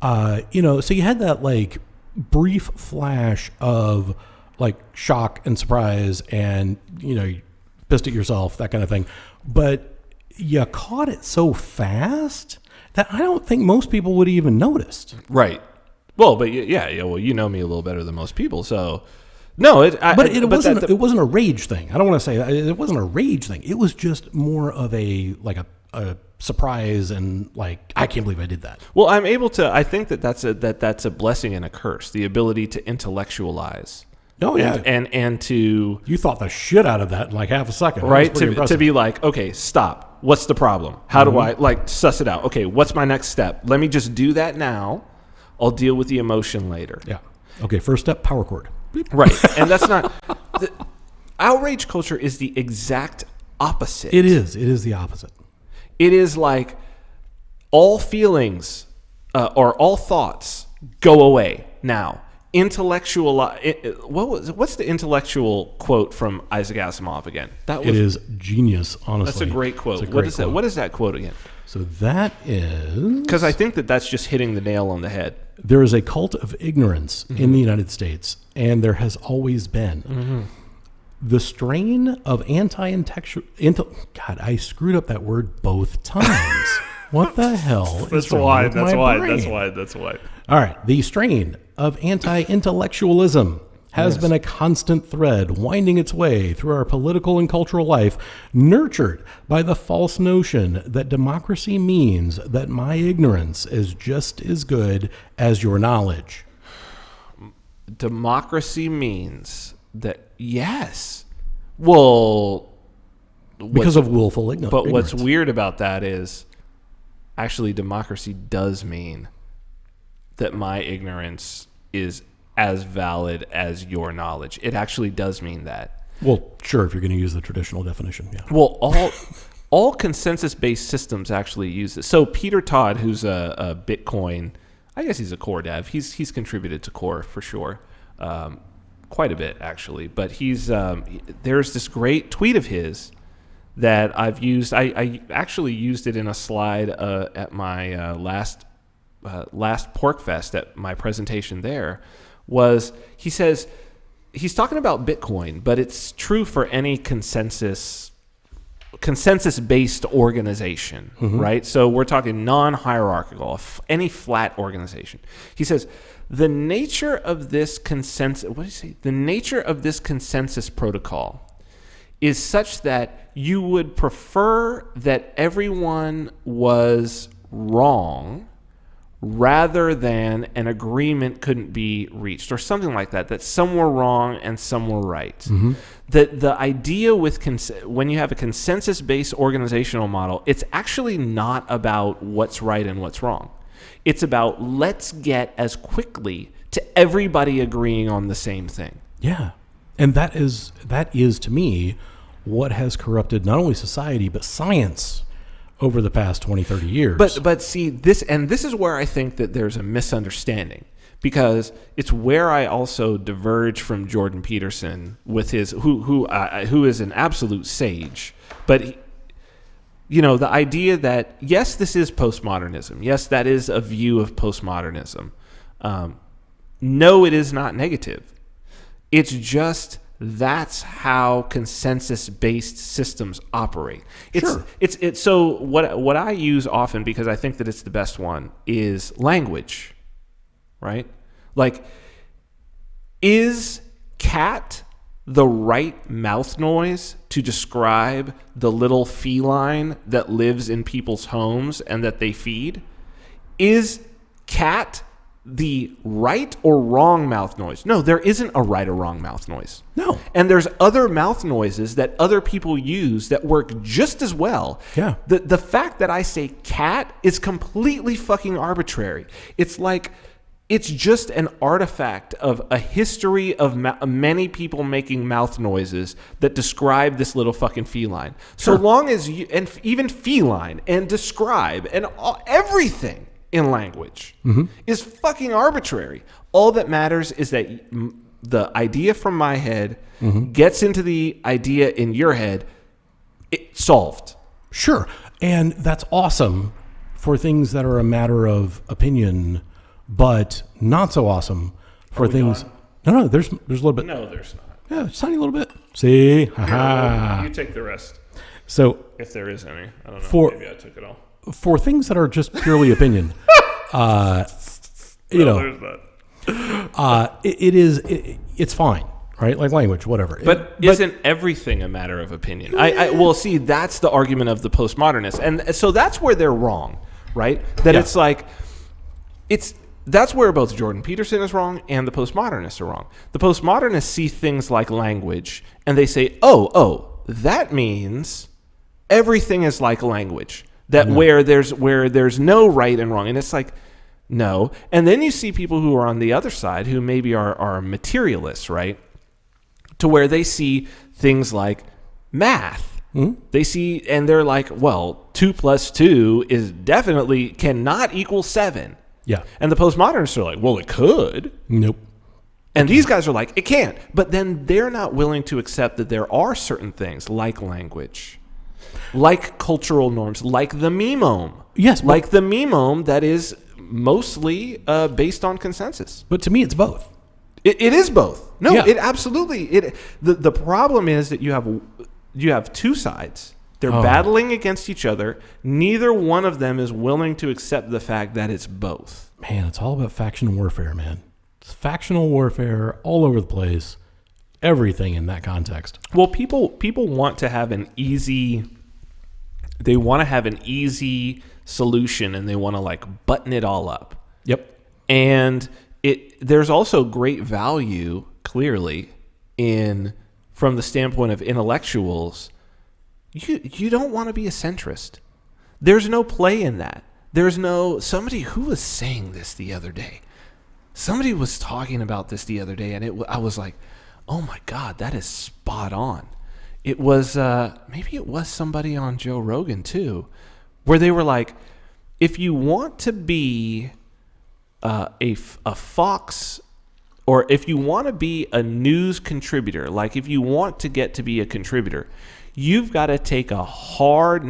So you had that, like, brief flash of, like, shock and surprise, and you pissed at yourself, that kind of thing. But you caught it so fast that I don't think most people would have even noticed. Right. Well, but well, you know me a little better than most people, so no. It wasn't a rage thing. I don't want to say that. It wasn't a rage thing. It was just more of a surprise, and, like, I can't believe I did that. Well, I'm able to. I think that's a blessing and a curse. The ability to intellectualize. Oh yeah, and to you thought the shit out of that in like half a second, right? To be like, okay, stop. What's the problem? How do I, like, suss it out? Okay, what's my next step? Let me just do that now. I'll deal with the emotion later. Yeah. Okay, first step, power cord. Right. And that's not... outrage culture is the exact opposite. It is. It is the opposite. It is like all feelings or all thoughts go away now. Intellectual... what's the intellectual quote from Isaac Asimov again? It is genius, honestly. That's a great quote. That? What is that quote again? So that is... Because I think that's just hitting the nail on the head. There is a cult of ignorance in the United States, and there has always been. Mm-hmm. The strain of anti-intellectual... God, I screwed up that word both times. What the hell is wrong with my brain? That's why. All right. The strain of anti-intellectualism has been a constant thread winding its way through our political and cultural life, nurtured by the false notion that democracy means that my ignorance is just as good as your knowledge. Democracy means that, yes. Well... Because of willful ignorance. But what's weird about that is, actually, democracy does mean that my ignorance is as valid as your knowledge. It actually does mean that. Well, sure, if you're going to use the traditional definition, yeah. Well, all consensus-based systems actually use this. So Peter Todd, who's a Bitcoin, I guess he's a core dev. He's contributed to core for sure, quite a bit actually. But there's this great tweet of his that I've used. I actually used it in a slide at my last PorcFest at my presentation. There was, he says, he's talking about Bitcoin, but it's true for any consensus-based organization, right? So we're talking non-hierarchical, any flat organization. He says the nature of this consensus. What did he say? The nature of this consensus protocol is such that you would prefer that everyone was wrong rather than an agreement couldn't be reached, or something like that, that some were wrong and some were right. The idea with when you have a consensus-based organizational model, it's actually not about what's right and what's wrong. It's about let's get as quickly to everybody agreeing on the same thing. Yeah. And that is to me what has corrupted not only society but science over the past 20, 30 years. But see, this is where I think that there's a misunderstanding, because it's where I also diverge from Jordan Peterson with his who is an absolute sage. But the idea that yes, this is postmodernism. Yes, that is a view of postmodernism. No, it is not negative. It's just that's how consensus-based systems operate. It's so what I use often, because I think that it's the best one, is language, right? Like, is cat the right mouth noise to describe the little feline that lives in people's homes and that they feed? Is cat the right or wrong mouth noise? No, there isn't a right or wrong mouth noise. No. And there's other mouth noises that other people use that work just as well. Yeah. The fact that I say cat is completely fucking arbitrary. It's like, it's just an artifact of a history of many people making mouth noises that describe this little fucking feline. Sure. So long as you, and even feline and describe and everything in language is fucking arbitrary. All that matters is that the idea from my head gets into the idea in your head. It's solved. Sure. And that's awesome for things that are a matter of opinion, but not so awesome for things. Gone? No, there's a little bit. No, there's not. Yeah, just tiny little bit. See? Ha-ha. You take the rest. So if there is any. I don't know. Maybe I took it all. For things that are just purely opinion, There's that. it's fine, right? Like language, whatever. But isn't everything a matter of opinion? Well, see, that's the argument of the postmodernists. And so that's where they're wrong, right? That it's like, that's where both Jordan Peterson is wrong and the postmodernists are wrong. The postmodernists see things like language and they say, oh, that means everything is like language. That where there's no right and wrong. And it's like, no. And then you see people who are on the other side who maybe are materialists, right? To where they see things like math. They see, and they're like, well, 2 + 2 is definitely cannot equal 7. Yeah. And the postmodernists are like, well, it could. Nope. And these guys are like, it can't. But then they're not willing to accept that there are certain things like language, like cultural norms, like the memome. Yes. Like the memome that is mostly based on consensus. But to me, it's both. It is both. No, Yeah. it absolutely. The problem is that you have two sides. They're battling against each other. Neither one of them is willing to accept the fact that it's both. Man, it's all about faction warfare, man. It's factional warfare all over the place. Everything in that context. Well, people want to have an easy. They want to have an easy solution, and they want to like button it all up. Yep. And there's also great value, clearly, from the standpoint of intellectuals. You don't want to be a centrist. There's no play in that. There's no. Somebody who was saying this the other day. Somebody was talking about this the other day, and I was like, oh my God, that is spot on. It was, maybe it was somebody on Joe Rogan too, where they were like, if you want to be a Fox, or if you want to be a news contributor, like if you want to get to be a contributor, you've got to take a hard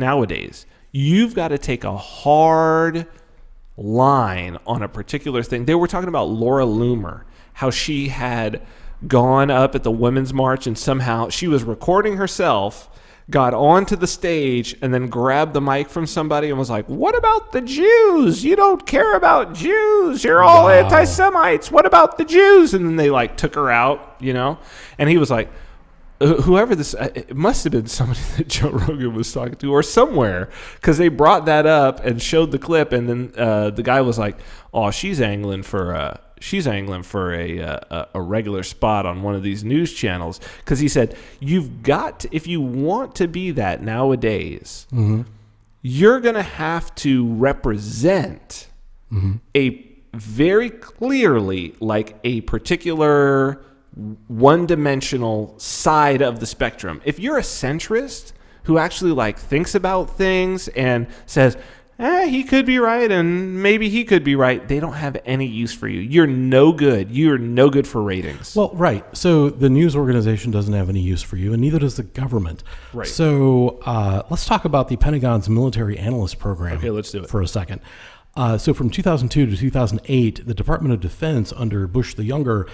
line on a particular thing. They were talking about Laura Loomer, how she had gone up at the Women's March and somehow she was recording herself, got onto the stage, and then grabbed the mic from somebody and was like, what about the Jews? You don't care about Jews. You're all anti-Semites. What about the Jews? And then they like took her out, and he was like, whoever this, it must have been somebody that Joe Rogan was talking to or somewhere, because they brought that up and showed the clip, and then the guy was like, oh, she's angling for a regular spot on one of these news channels, because he said, you've got to, if you want to be that nowadays, you're going to have to represent a very clearly like a particular one-dimensional side of the spectrum. If you're a centrist who actually like thinks about things and says, he could be right and maybe he could be right, they don't have any use for you. You're no good. You're no good for ratings. Well, right. So the news organization doesn't have any use for you, and neither does the government. Right. So let's talk about the Pentagon's military analyst program. Okay, let's do it for a second. So from 2002 to 2008, the Department of Defense under Bush the Younger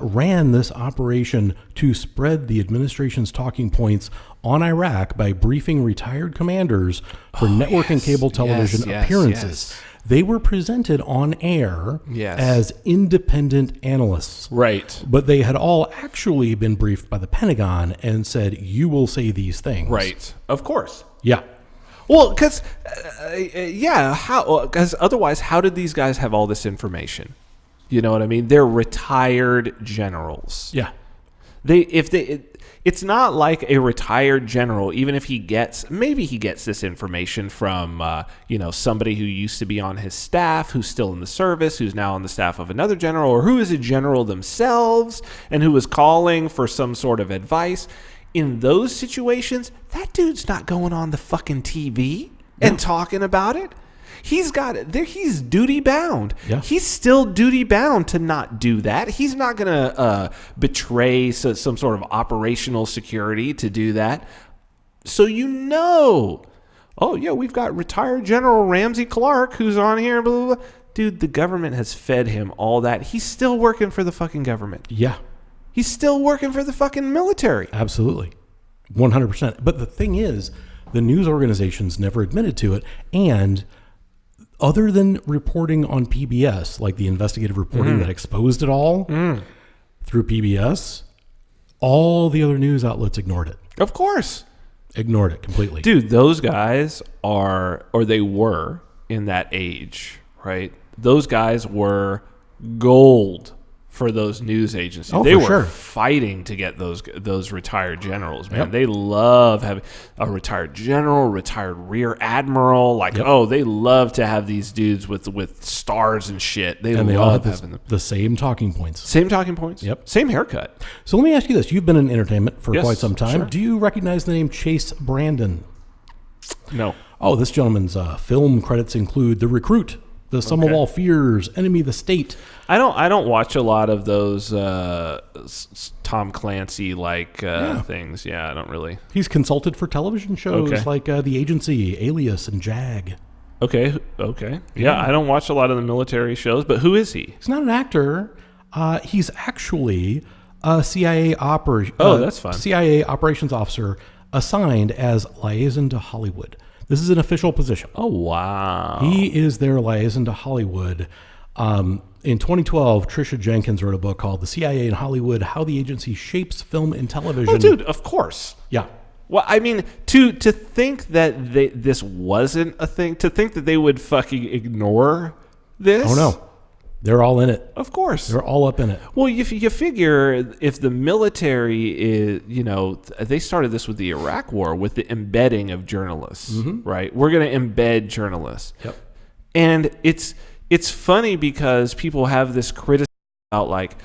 ran this operation to spread the administration's talking points on Iraq by briefing retired commanders for network and cable television appearances. They were presented on air as independent analysts. Right. But they had all actually been briefed by the Pentagon and said, you will say these things. Right. Of course. Yeah. Well, because, because otherwise, how did these guys have all this information? You know what I mean? They're retired generals. Yeah. It's not like a retired general, even if maybe he gets this information from, somebody who used to be on his staff, who's still in the service, who's now on the staff of another general, or who is a general themselves and who is calling for some sort of advice. In those situations, that dude's not going on the fucking TV and talking about it. He's got it there. He's duty bound. Yeah. He's still duty bound to not do that. He's not going to betray some sort of operational security to do that. So oh yeah, we've got retired General Ramsey Clark who's on here. Blah, blah, blah. Dude, the government has fed him all that. He's still working for the fucking government. Yeah. He's still working for the fucking military. Absolutely. 100%. But the thing is, the news organizations never admitted to it, and other than reporting on PBS, like the investigative reporting that exposed it all through PBS, all the other news outlets ignored it. Of course. Ignored it completely. Dude, those guys they were in that age, right? Those guys were gold for those news agencies. Oh, they for were sure. fighting to get those retired generals, man. Yep. They love having a retired general, retired rear admiral. They love to have these dudes with stars and shit. They all love have having them. the same talking points. Same talking points. Yep. Same haircut. So let me ask you this. You've been in entertainment for Yes, quite some time. sure. Do you recognize the name Chase Brandon? No. Oh, this gentleman's film credits include The Recruit, The Sum of All Fears, Enemy of the State. I don't watch a lot of those Tom Clancy things. Yeah, I don't really. He's consulted for television shows like The Agency, Alias, and JAG. Okay. Yeah, I don't watch a lot of the military shows, but who is he? He's not an actor. He's actually a CIA that's fun. CIA operations officer assigned as liaison to Hollywood. This is an official position. Oh, wow. He is their liaison to Hollywood. In 2012, Tricia Jenkins wrote a book called The CIA in Hollywood, How the Agency Shapes Film and Television. Oh, dude, of course. Yeah. Well, I mean, to think that this wasn't a thing, to think that they would fucking ignore this. Oh, no. They're all in it. Of course. They're all up in it. Well, you figure if the military is, they started this with the Iraq War, with the embedding of journalists, right? We're going to embed journalists. Yep. And it's it's funny because people have this criticism about like,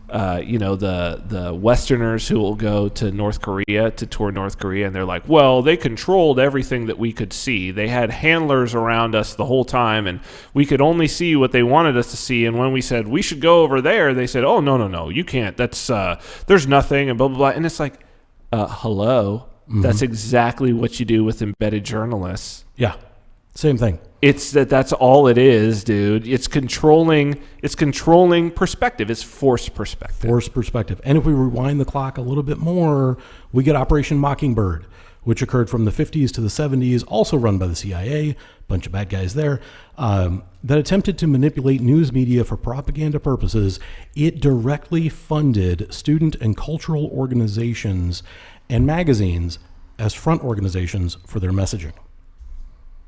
the Westerners who will go to North Korea to tour North Korea, and they're like, well, they controlled everything that we could see. They had handlers around us the whole time, and we could only see what they wanted us to see. And when we said we should go over there, they said, oh, no, you can't. That's there's nothing, and blah, blah, blah. And it's like, hello. Mm-hmm. That's exactly what you do with embedded journalists. Yeah, same thing. It's that's all it is, dude. It's controlling perspective. It's forced perspective. And if we rewind the clock a little bit more, we get Operation Mockingbird, which occurred from the 50s to the 70s, also run by the CIA, bunch of bad guys there, that attempted to manipulate news media for propaganda purposes. It directly funded student and cultural organizations and magazines as front organizations for their messaging.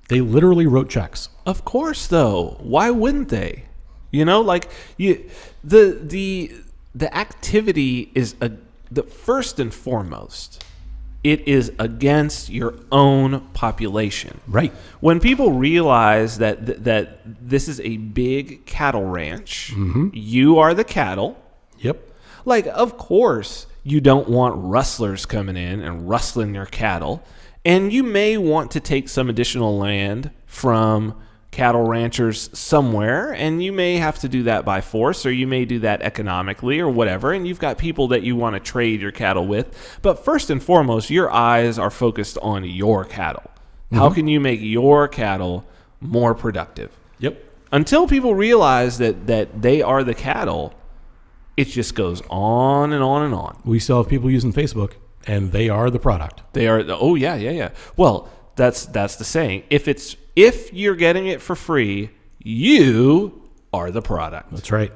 They literally wrote checks. Of course, though. Why wouldn't they? The activity is the first and foremost. It is against your own population. Right. When people realize that this is a big cattle ranch, mm-hmm. You are the cattle. Yep. Like, of course, you don't want rustlers coming in and rustling your cattle. And you may want to take some additional land from cattle ranchers somewhere, and you may have to do that by force, or you may do that economically or whatever, and you've got people that you want to trade your cattle with. But first and foremost, your eyes are focused on your cattle. Mm-hmm. How can you make your cattle more productive? Yep. Until people realize that they are the cattle, it just goes on and on and on. We still have people using Facebook. And they are the product. They are. Oh yeah. Well, that's the saying. If you're getting it for free, you are the product. That's right.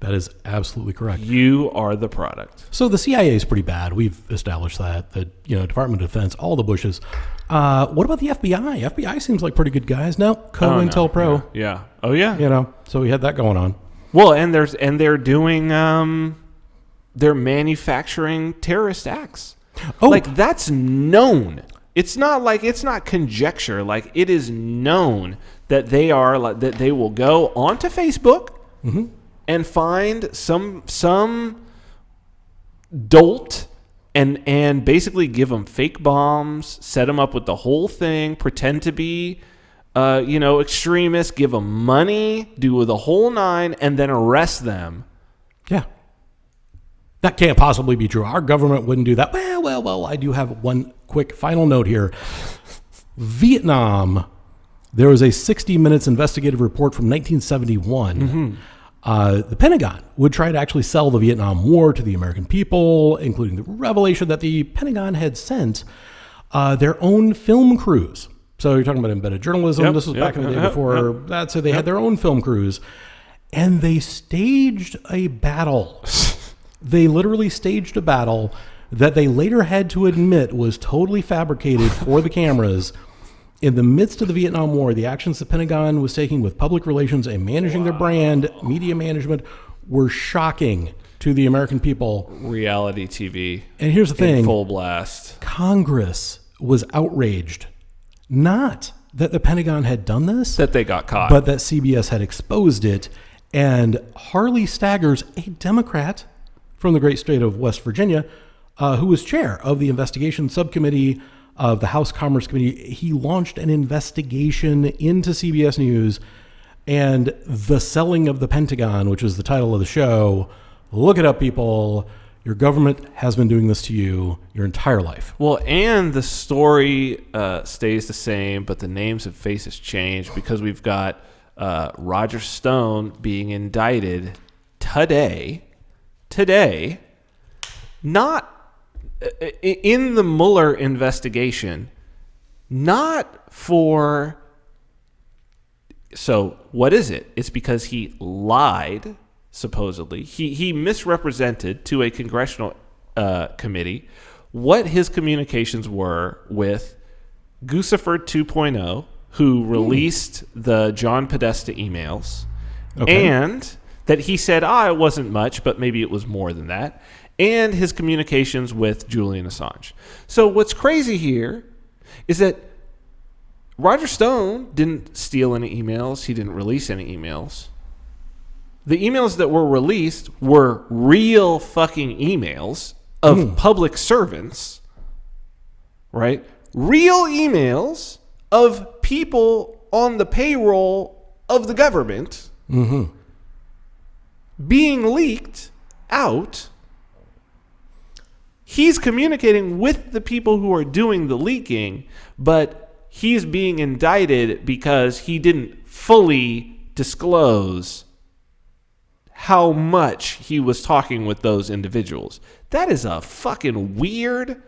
That is absolutely correct. You are the product. So the CIA is pretty bad. We've established that. The Department of Defense, all the Bushes. What about the FBI? FBI seems like pretty good guys. No, COINTELPRO. Yeah. Oh yeah. So we had that going on. Well, and they're doing they're manufacturing terrorist acts. Oh. Like, that's known. It's not conjecture. Like, it is known that they will go onto Facebook mm-hmm. and find some dolt and basically give them fake bombs, set them up with the whole thing, pretend to be extremists, give them money, do the whole nine, and then arrest them. Yeah. That can't possibly be true. Our government wouldn't do that. Well, I do have one quick final note here. Vietnam, there was a 60 Minutes investigative report from 1971. Mm-hmm. The Pentagon would try to actually sell the Vietnam War to the American people, including the revelation that the Pentagon had sent their own film crews. So you're talking about embedded journalism. Yep, this was back in the day before that. So they had their own film crews, and they staged a battle. They literally staged a battle that they later had to admit was totally fabricated for the cameras. In the midst of the Vietnam War, the actions the Pentagon was taking with public relations and managing their brand, media management, were shocking to the American people. Reality TV. And here's the thing. Full blast. Congress was outraged. Not that the Pentagon had done this. That they got caught. But that CBS had exposed it. And Harley Staggers, a Democrat from the great state of West Virginia, who was chair of the investigation subcommittee of the House Commerce Committee, he launched an investigation into CBS News and the selling of the Pentagon, which was the title of the show. Look it up, people. Your government has been doing this to you your entire life. Well, and the story stays the same, but the names and faces change because we've got Roger Stone being indicted today, not in the Mueller investigation, not for. So what is it? It's because he lied, supposedly. He misrepresented to a congressional committee what his communications were with Guccifer 2.0, who released the John Podesta emails, and that he said, it wasn't much, but maybe it was more than that, and his communications with Julian Assange. So what's crazy here is that Roger Stone didn't steal any emails. He didn't release any emails. The emails that were released were real fucking emails of public servants, right? Real emails of people on the payroll of the government being leaked out. He's communicating with the people who are doing the leaking, but he's being indicted because he didn't fully disclose how much he was talking with those individuals. That is a fucking weird.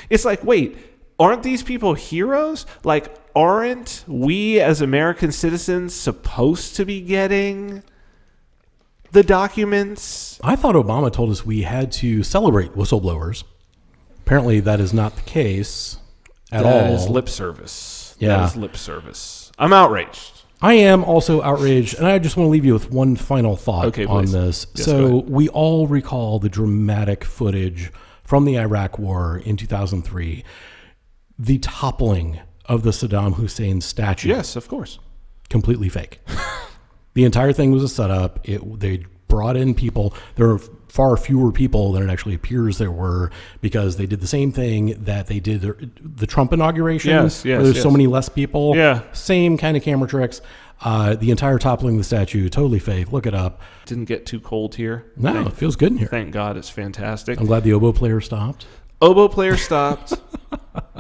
It's like, wait, aren't these people heroes? Like, aren't we as American citizens supposed to be getting the documents? I thought Obama told us we had to celebrate whistleblowers. Apparently that is not the case at all. That is lip service. Yeah. That is lip service. I'm outraged. I am also outraged, and I just want to leave you with one final thought on this. Yes, so we all recall the dramatic footage from the Iraq War in 2003, the toppling of the Saddam Hussein statue. Yes, of course. Completely fake. The entire thing was a setup. They brought in people. There are far fewer people than it actually appears there were, because they did the same thing that they did the Trump inauguration. Yes, where there's so many less people. Yeah. Same kind of camera tricks. The entire toppling of the statue, totally fake. Look it up. Didn't get too cold here. No, it feels good in here. Thank God, it's fantastic. I'm glad the oboe player stopped. Oboe player stopped.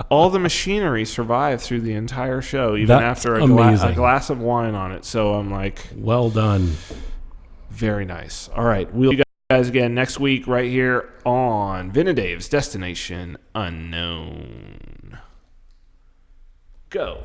All the machinery survived through the entire show, even That's after a glass of wine on it. So I'm like, well done. Very nice. All right. We'll see you guys again next week right here on Vin and Dave's Destination Unknown. Go.